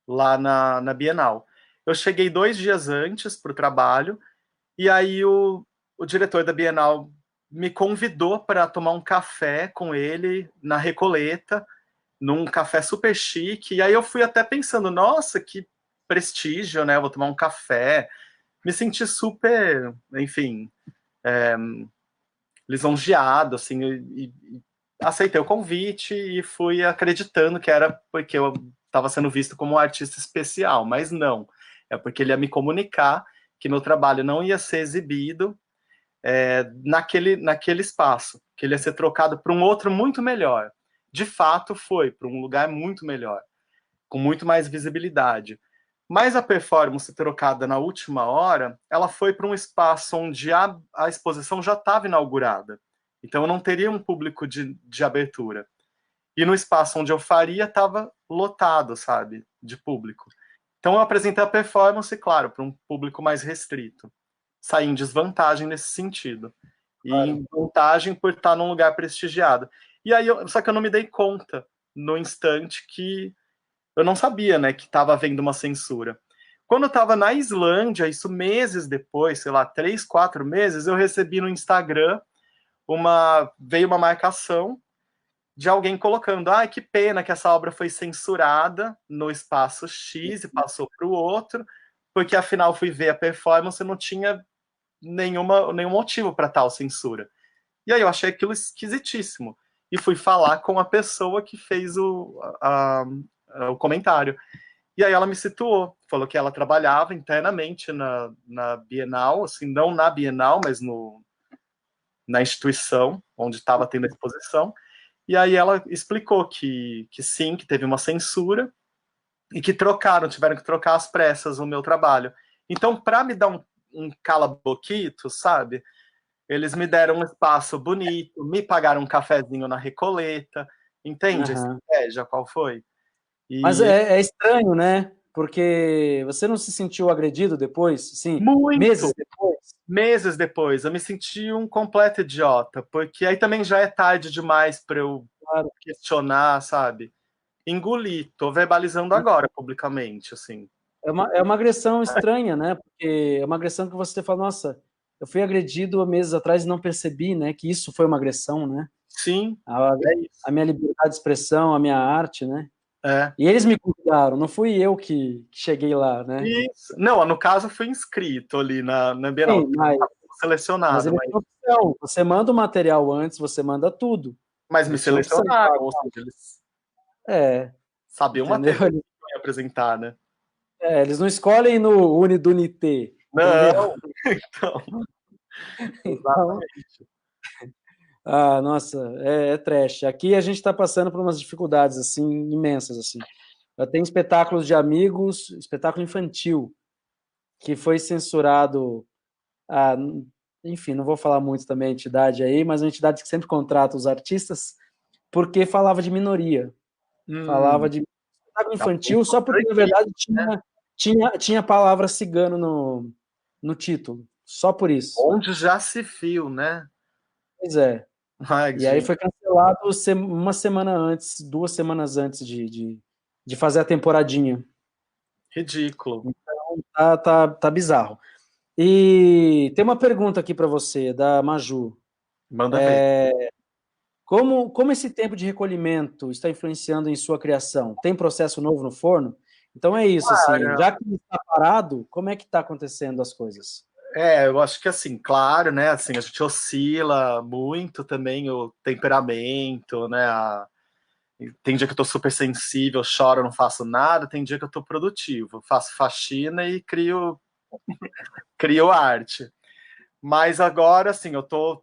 lá na Bienal. Eu cheguei 2 dias antes para o trabalho, e aí o diretor da Bienal me convidou para tomar um café com ele na Recoleta, num café super chique. E aí eu fui até pensando, nossa, que prestígio, né? Vou tomar um café. Me senti super, enfim, lisonjeado, assim, e aceitei o convite e fui acreditando que era porque eu estava sendo visto como um artista especial, mas não. É porque ele ia me comunicar que meu trabalho não ia ser exibido naquele espaço, que ele ia ser trocado para um outro muito melhor. De fato, foi para um lugar muito melhor, com muito mais visibilidade. Mas a performance trocada na última hora, ela foi para um espaço onde a exposição já estava inaugurada. Então eu não teria um público de abertura. E no espaço onde eu faria, estava lotado, sabe, de público. Então eu apresentei a performance, claro, para um público mais restrito. Saí em desvantagem nesse sentido. E Claro. em vantagem por estar num lugar prestigiado. E aí, só que eu não me dei conta no instante que eu não sabia, né, que estava havendo uma censura. Quando eu estava na Islândia, isso meses depois, sei lá, 3, 4 meses, eu recebi no Instagram veio uma marcação de alguém colocando, que pena que essa obra foi censurada no espaço X e passou para o outro, porque afinal fui ver a performance e não tinha nenhum motivo para tal censura. E aí eu achei aquilo esquisitíssimo. E fui falar com a pessoa que fez o comentário. E aí ela me situou, falou que ela trabalhava internamente na Bienal, assim, não na Bienal, mas na instituição onde estava tendo a exposição. E aí ela explicou que sim, que teve uma censura e que tiveram que trocar às pressas o meu trabalho. Então, para me dar um cala-boquito, sabe? Eles me deram um espaço bonito, me pagaram um cafezinho na Recoleta, entende a Aham. estratégia qual foi? Mas E é estranho, né? Porque você não se sentiu agredido depois, sim, meses muito, depois? meses depois, eu me senti um completo idiota, porque aí também já é tarde demais para eu Claro. questionar, sabe? Engoli, tô verbalizando agora publicamente, assim. É uma agressão estranha, né? Porque é uma agressão que você fala, nossa, eu fui agredido há meses atrás e não percebi, né? Que isso foi uma agressão, né? Sim, A, é isso. a minha liberdade de expressão, a minha arte, né? É. E eles me convidaram, não fui eu que cheguei lá, né? Isso. Não, no caso, eu fui inscrito ali na Bienal, Sim, mas selecionado, eles têm opção. Você manda o material antes, você manda tudo. mas me Eles tinham opção de selecionaram, falar, ou seja, eles é, sabiam o entendeu? material que eu ia apresentar, né? Eles não escolhem no Unidunité, Não, entendeu? então, Então, exatamente. nossa, é trash. Aqui a gente está passando por umas dificuldades assim imensas assim. Eu tenho espetáculos de amigos, espetáculo infantil que foi censurado. ah, Enfim, não vou falar muito também a entidade aí, mas uma entidade que sempre contrata os artistas porque falava de minoria, falava Hum, de espetáculo tá infantil só porque na proibido, verdade né? tinha a palavra cigano no título. Só por isso. Onde já se viu, né? Pois é. Ai, E aí gente, foi cancelado uma semana antes, 2 semanas antes de fazer a temporadinha. ridículo. Tá bizarro. E tem uma pergunta aqui para você, da Maju. Manda ver. Como esse tempo de recolhimento está influenciando em sua criação? Tem processo novo no forno? Então é isso, assim, Cara, já que está parado, como é que está acontecendo as coisas? eu acho que assim, claro, né? Assim, a gente oscila muito também o temperamento, né? Tem dia que eu tô super sensível, choro, não faço nada, tem dia que eu tô produtivo, faço faxina e crio arte. Mas agora, assim, eu tô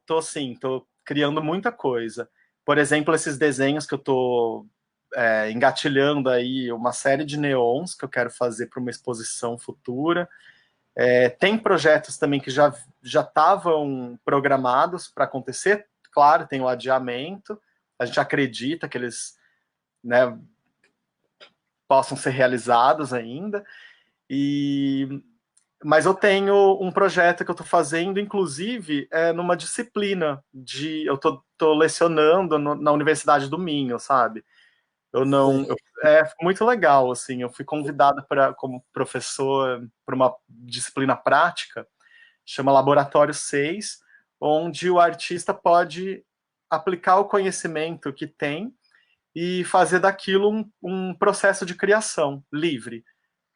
criando muita coisa. Por exemplo, esses desenhos que eu tô engatilhando aí, uma série de neons que eu quero fazer para uma exposição futura. Tem projetos também que já estavam programados para acontecer. Claro, tem o adiamento. A gente acredita que eles, né, possam ser realizados ainda. E mas eu tenho um projeto que eu estou fazendo, inclusive, numa disciplina eu tô lecionando na Universidade do Minho, sabe? Eu não, Sei. é muito legal, assim. Eu fui convidado como professor para uma disciplina prática, chama Laboratório 6, onde o artista pode aplicar o conhecimento que tem e fazer daquilo um processo de criação livre.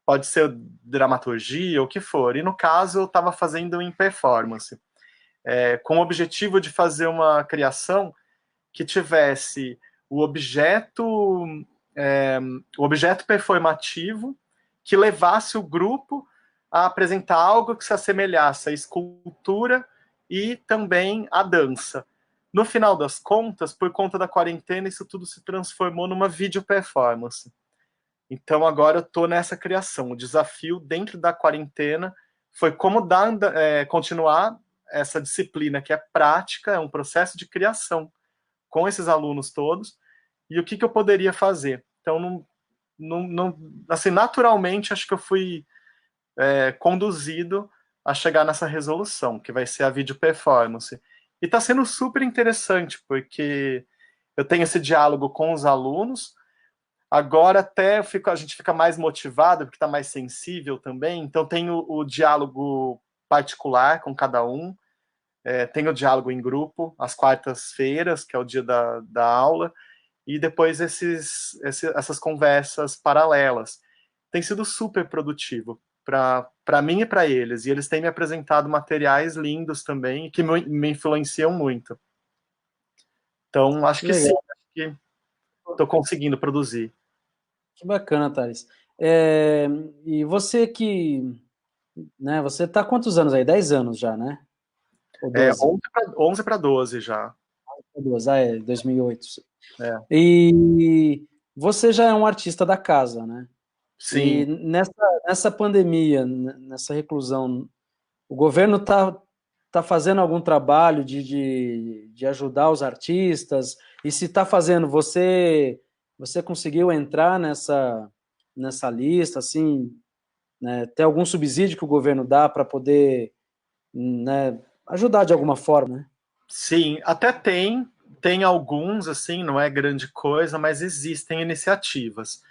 Pode ser dramaturgia, o que for. E no caso, eu estava fazendo em performance, com o objetivo de fazer uma criação que tivesse o objeto, é, o objeto performativo que levasse o grupo a apresentar algo que se assemelhasse à escultura e também à dança. No final das contas, por conta da quarentena, isso tudo se transformou numa video performance. Então agora eu estou nessa criação. O desafio dentro da quarentena foi como continuar essa disciplina que é prática, é um processo de criação com esses alunos todos, e o que eu poderia fazer. Então, assim, naturalmente, acho que eu fui conduzido a chegar nessa resolução, que vai ser a video performance. E está sendo super interessante, porque eu tenho esse diálogo com os alunos. Agora até a gente fica mais motivado, porque está mais sensível também. Então tem o diálogo particular com cada um, tem o diálogo em grupo, às quartas-feiras, que é o dia da aula, e depois essas conversas paralelas. Tem sido super produtivo para mim e para eles. E eles têm me apresentado materiais lindos também, que me influenciam muito. Então, acho Que que sim, legal, acho que estou conseguindo produzir. que bacana, Thales. É, e você né, você está há quantos anos aí? 10 anos já, né? Ou 12? 11 para 12 já. 12, é 2008. É. E você já é um artista da casa, né? E Sim, nessa pandemia, nessa reclusão, o governo tá fazendo algum trabalho de ajudar os artistas? E se está fazendo, você conseguiu entrar nessa lista, assim, né? Tem algum subsídio que o governo dá para poder, né, ajudar de alguma forma, né? sim, até tem alguns, assim, não é grande coisa, mas existem iniciativas.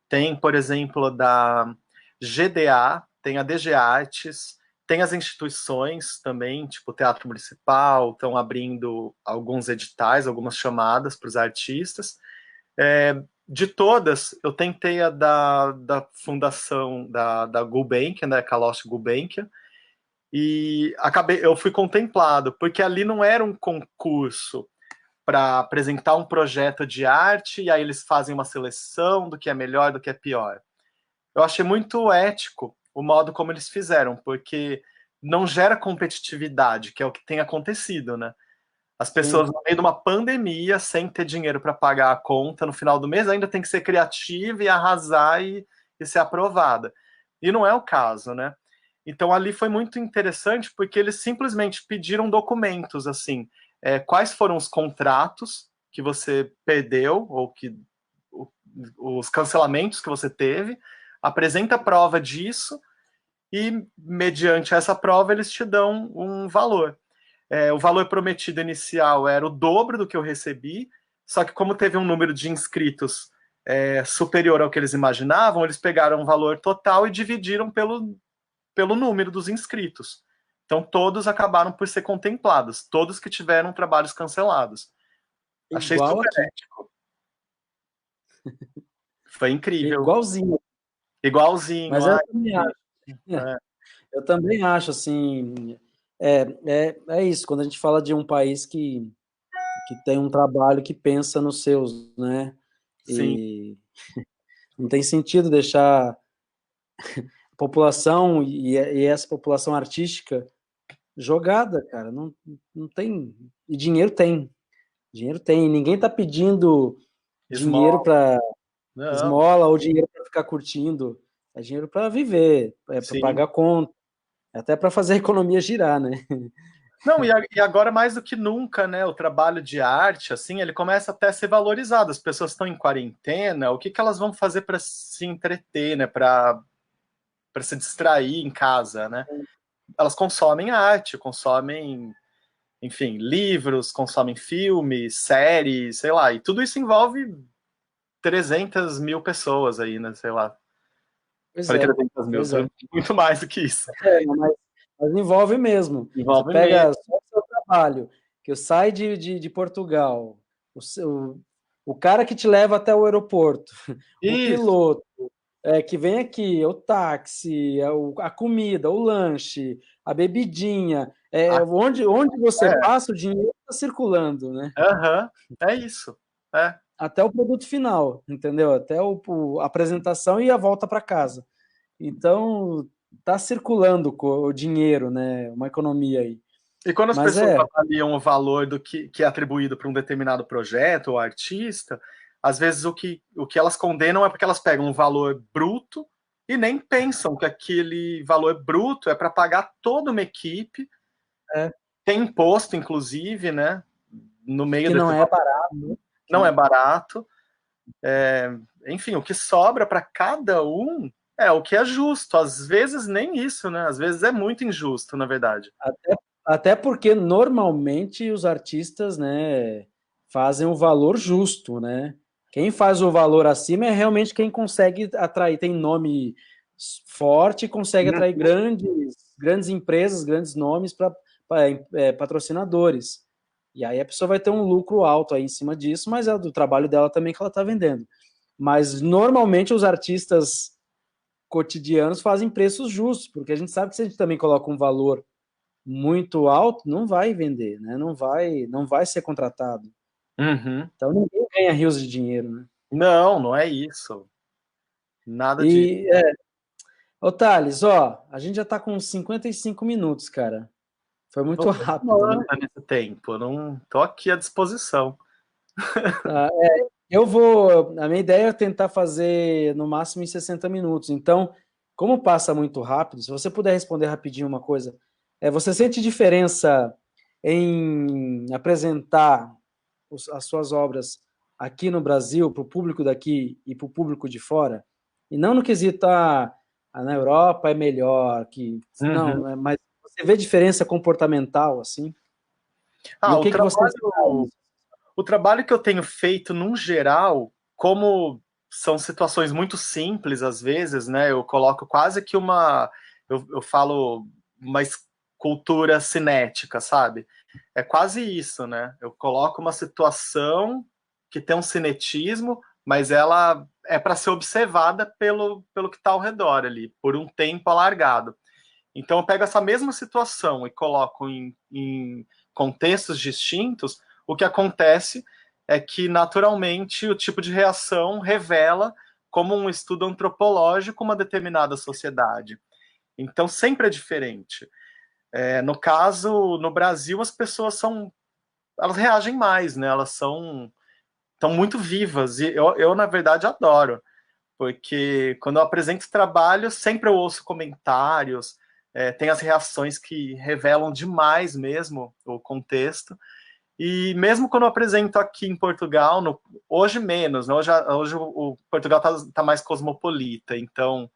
Tem, por exemplo, da GDA, tem a DG Artes, tem as instituições também, tipo o Teatro Municipal, estão abrindo alguns editais, algumas chamadas para os artistas. De todas, eu tentei a da fundação da Gulbenkian, né, Kalosh Gulbenkian, e eu fui contemplado, porque ali não era um concurso para apresentar um projeto de arte e aí eles fazem uma seleção do que é melhor, do que é pior. Eu achei muito ético o modo como eles fizeram, porque não gera competitividade, que é o que tem acontecido, né? As pessoas, Sim. no meio de uma pandemia, sem ter dinheiro para pagar a conta no final do mês, ainda tem que ser criativa e arrasar e ser aprovada. E não é o caso, né? Então ali foi muito interessante porque eles simplesmente pediram documentos, assim, quais foram os contratos que você perdeu ou os cancelamentos que você teve, apresenta a prova disso e, mediante essa prova, eles te dão um valor. O valor prometido inicial era o dobro do que eu recebi, só que como teve um número de inscritos superior ao que eles imaginavam, eles pegaram o valor total e dividiram pelo número dos inscritos. Então, todos acabaram por ser contemplados, todos que tiveram trabalhos cancelados. Achei Igual super aqui. ético. Foi incrível. Igualzinho. Igualzinho. Mas eu também acho. É. Eu também acho, assim, é isso, quando a gente fala de um país que tem um trabalho que pensa nos seus, né? Sim. E não tem sentido deixar a população e essa população artística jogada, cara. Não tem. E dinheiro tem. Dinheiro tem. Ninguém tá pedindo dinheiro Esmola. para Não. esmola ou dinheiro para ficar curtindo. É dinheiro para viver, para Sim. pagar conta, até para fazer a economia girar, né? Não, e agora mais do que nunca, né, o trabalho de arte, assim, ele começa até a ser valorizado. As pessoas estão em quarentena, o que que elas vão fazer para se entreter, né, para se distrair em casa, né? Elas consomem arte, consomem, enfim, livros, consomem filmes, séries, sei lá, e tudo isso envolve 300 mil pessoas aí, né, sei lá. Pois Falei é, 300 mil, pois é. muito mais do que isso. Mas envolve mesmo. Você Envolve mesmo. pega só o seu trabalho, que sai de Portugal, o cara que te leva até o aeroporto, o Isso. piloto, que vem aqui, o táxi, a comida, o lanche, a bebidinha, onde você passa, o dinheiro está circulando, né? Aham, é isso. Até o produto final, entendeu? Até a apresentação e a volta para casa. Então, está circulando o dinheiro, né? Uma economia aí. E quando as Mas pessoas avaliam o valor do que é atribuído para um determinado projeto ou artista, às vezes o que elas condenam é porque elas pegam um valor bruto e nem pensam que aquele valor bruto é para pagar toda uma equipe, tem imposto, inclusive, né? No meio que desse não é valor. barato. Não é barato. Enfim, o que sobra para cada um é o que é justo. Às vezes nem isso, né? Às vezes é muito injusto, na verdade. Até porque normalmente os artistas, né, fazem o valor justo, né? Quem faz o valor acima é realmente quem consegue atrair, tem nome forte e consegue atrair grandes empresas, grandes nomes para patrocinadores. E aí a pessoa vai ter um lucro alto aí em cima disso, mas é do trabalho dela também que ela está vendendo. Mas normalmente os artistas cotidianos fazem preços justos, porque a gente sabe que se a gente também coloca um valor muito alto, não vai vender, né? Não vai ser contratado. Uhum. Então ninguém ganha rios de dinheiro, né? Não, não é isso. Nada disso. E, ô Thales, a gente já tá com 55 minutos, cara. Foi muito rápido, né? Nesse tempo. Eu não tô aqui à disposição. Tá, a minha ideia é tentar fazer no máximo em 60 minutos. Então, como passa muito rápido, se você puder responder rapidinho uma coisa, você sente diferença em apresentar as suas obras aqui no Brasil, para o público daqui e para o público de fora? E não no quesito, na Europa é melhor, Uhum. não, mas você vê diferença comportamental, assim? E o que você... O trabalho que eu tenho feito, num geral, como são situações muito simples às vezes, né? Eu coloco quase que eu falo uma escultura cinética, sabe? É quase isso, né? Eu coloco uma situação que tem um cinetismo, mas ela é para ser observada pelo que está ao redor ali, por um tempo alargado. Então eu pego essa mesma situação e coloco em contextos distintos, o que acontece é que, naturalmente, o tipo de reação revela como um estudo antropológico uma determinada sociedade. Então, sempre é diferente. No caso, no Brasil, as pessoas elas reagem mais, né? Elas estão muito vivas. E eu, na verdade, adoro. Porque quando eu apresento trabalho, sempre eu ouço comentários, tem as reações que revelam demais mesmo o contexto. E mesmo quando eu apresento aqui em Portugal, hoje menos, né? Hoje o Portugal está mais cosmopolita, então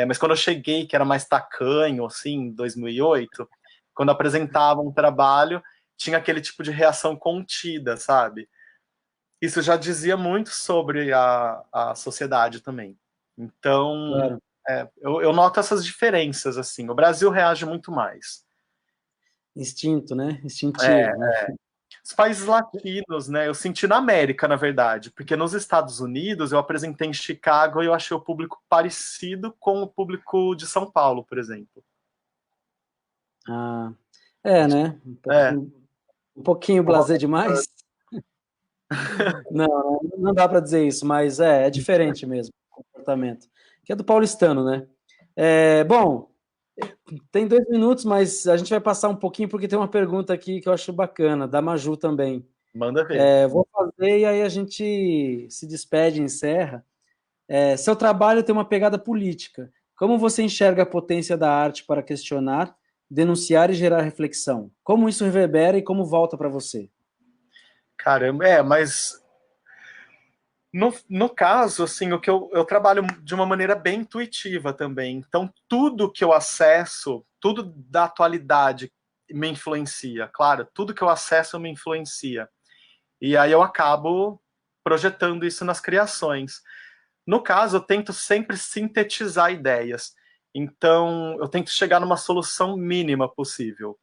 Mas quando eu cheguei, que era mais tacanho, assim, em 2008, quando apresentava um trabalho, tinha aquele tipo de reação contida, sabe? Isso já dizia muito sobre a sociedade também. Então, Claro. eu noto essas diferenças, assim. O Brasil reage muito mais. Instinto, né? É, Instintivo, né? os países latinos, né? Eu senti na América, na verdade, porque nos Estados Unidos eu apresentei em Chicago e eu achei o público parecido com o público de São Paulo, por exemplo. Ah, né? É, Um pouquinho blasé demais? Não, não dá para dizer isso, mas é diferente mesmo o comportamento. Que é do paulistano, né? Bom, tem 2 minutos, mas a gente vai passar um pouquinho porque tem uma pergunta aqui que eu acho bacana, da Maju também. manda ver. Vou fazer e aí a gente se despede, encerra. Seu trabalho tem uma pegada política. Como você enxerga a potência da arte para questionar, denunciar e gerar reflexão? Como isso reverbera e como volta para você? Caramba, mas no caso, assim, o que eu trabalho de uma maneira bem intuitiva também. Então, tudo que eu acesso, tudo da atualidade me influencia. Claro, tudo que eu acesso me influencia. E aí eu acabo projetando isso nas criações. No caso, eu tento sempre sintetizar ideias. Então, eu tento chegar numa solução mínima possível.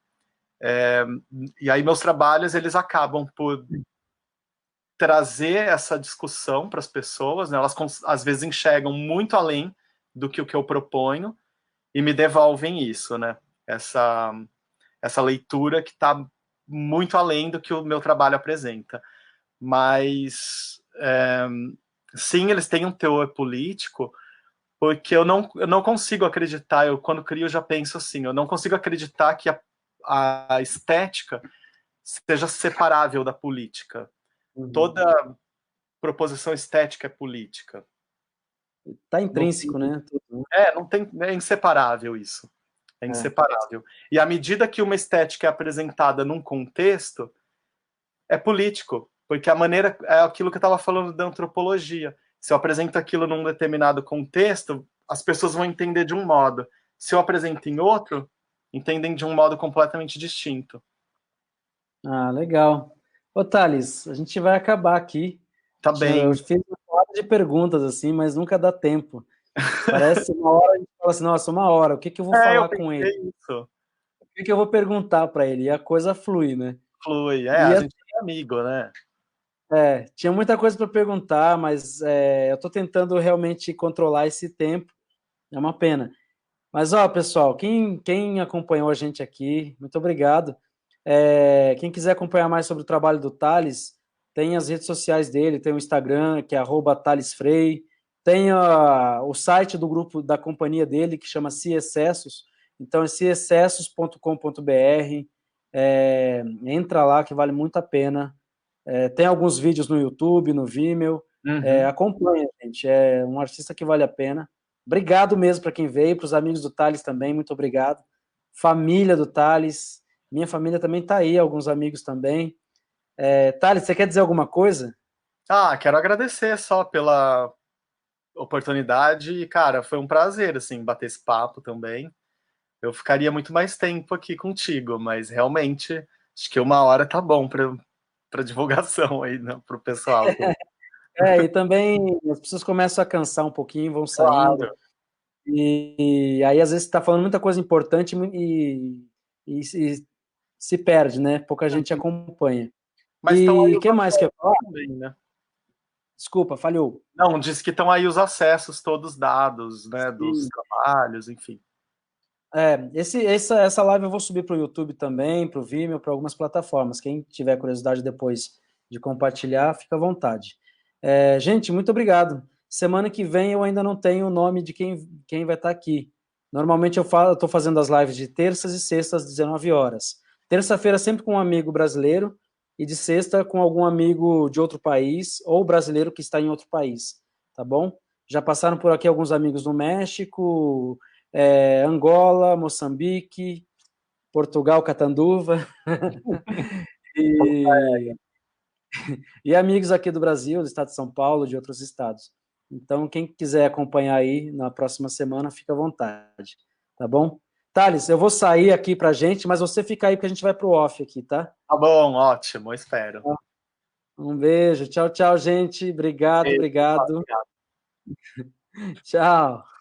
E aí meus trabalhos, eles acabam por trazer essa discussão para as pessoas, né? Elas às vezes enxergam muito além do que o que eu proponho e me devolvem isso, né? Essa leitura que está muito além do que o meu trabalho apresenta. Mas sim, eles têm um teor político, porque eu não consigo acreditar, quando crio já penso assim, eu não consigo acreditar que a estética seja separável da política. Uhum. Toda proposição estética é política. Tá Não, intrínseco, né? Tudo, não tem, é inseparável isso. É né? inseparável. E à medida que uma estética é apresentada num contexto, é político, porque a maneira é aquilo que eu estava falando da antropologia. Se eu apresento aquilo num determinado contexto, as pessoas vão entender de um modo. Se eu apresento em outro, entendem de um modo completamente distinto. Legal. Ô, Thales, a gente vai acabar aqui. Tá Eu bem. fiz uma hora de perguntas, assim, mas nunca dá tempo. Parece uma hora, a gente fala assim, nossa, uma hora, o que que eu vou Eu falar com ele? pensei isso. O que que eu vou perguntar para ele? E a coisa flui, né? Flui. E A gente é amigo, né? tinha muita coisa para perguntar, mas eu estou tentando realmente controlar esse tempo. É uma pena. Mas, ó, pessoal, quem acompanhou a gente aqui, muito obrigado. Quem quiser acompanhar mais sobre o trabalho do Thales, tem as redes sociais dele, tem o Instagram, que é @ThalesFrei, tem o site do grupo da companhia dele, que chama Ciexcessos, então é ciexcessos.com.br, entra lá que vale muito a pena. Tem alguns vídeos no YouTube, no Vimeo, Uhum. acompanha, gente, é um artista que vale a pena. Obrigado mesmo para quem veio, para os amigos do Thales também, muito obrigado. Família do Thales, minha família também está aí, alguns amigos também. Thales, você quer dizer alguma coisa? Quero agradecer só pela oportunidade e, cara, foi um prazer, assim, bater esse papo também. Eu ficaria muito mais tempo aqui contigo, mas realmente acho que uma hora tá bom para divulgação aí, né, pro pessoal. E também as pessoas começam a cansar um pouquinho, vão saindo, Claro. e aí às vezes está falando muita coisa importante e se perde, né? Pouca gente acompanha. Mas estão aí E o os que mais que eu acessos falar? também, né? Desculpa, falhou. Não, diz que estão aí os acessos todos dados, né, dos Sim. trabalhos, enfim. Essa live eu vou subir para o YouTube também, para o Vimeo, para algumas plataformas. Quem tiver curiosidade depois de compartilhar, fica à vontade. Gente, muito obrigado. Semana que vem eu ainda não tenho o nome de quem vai estar aqui. Normalmente eu estou fazendo as lives de terças e sextas às 19 horas. Terça-feira sempre com um amigo brasileiro e de sexta com algum amigo de outro país ou brasileiro que está em outro país, tá bom? Já passaram por aqui alguns amigos do México, Angola, Moçambique, Portugal, Catanduva, e, e amigos aqui do Brasil, do estado de São Paulo, de outros estados. Então, quem quiser acompanhar aí na próxima semana, fica à vontade, tá bom? Thales, eu vou sair aqui pra gente, mas você fica aí porque a gente vai pro off aqui, tá? Tá bom, ótimo, espero. Um beijo, tchau, tchau, gente. Obrigado, Beijo, obrigado. obrigado. Tchau.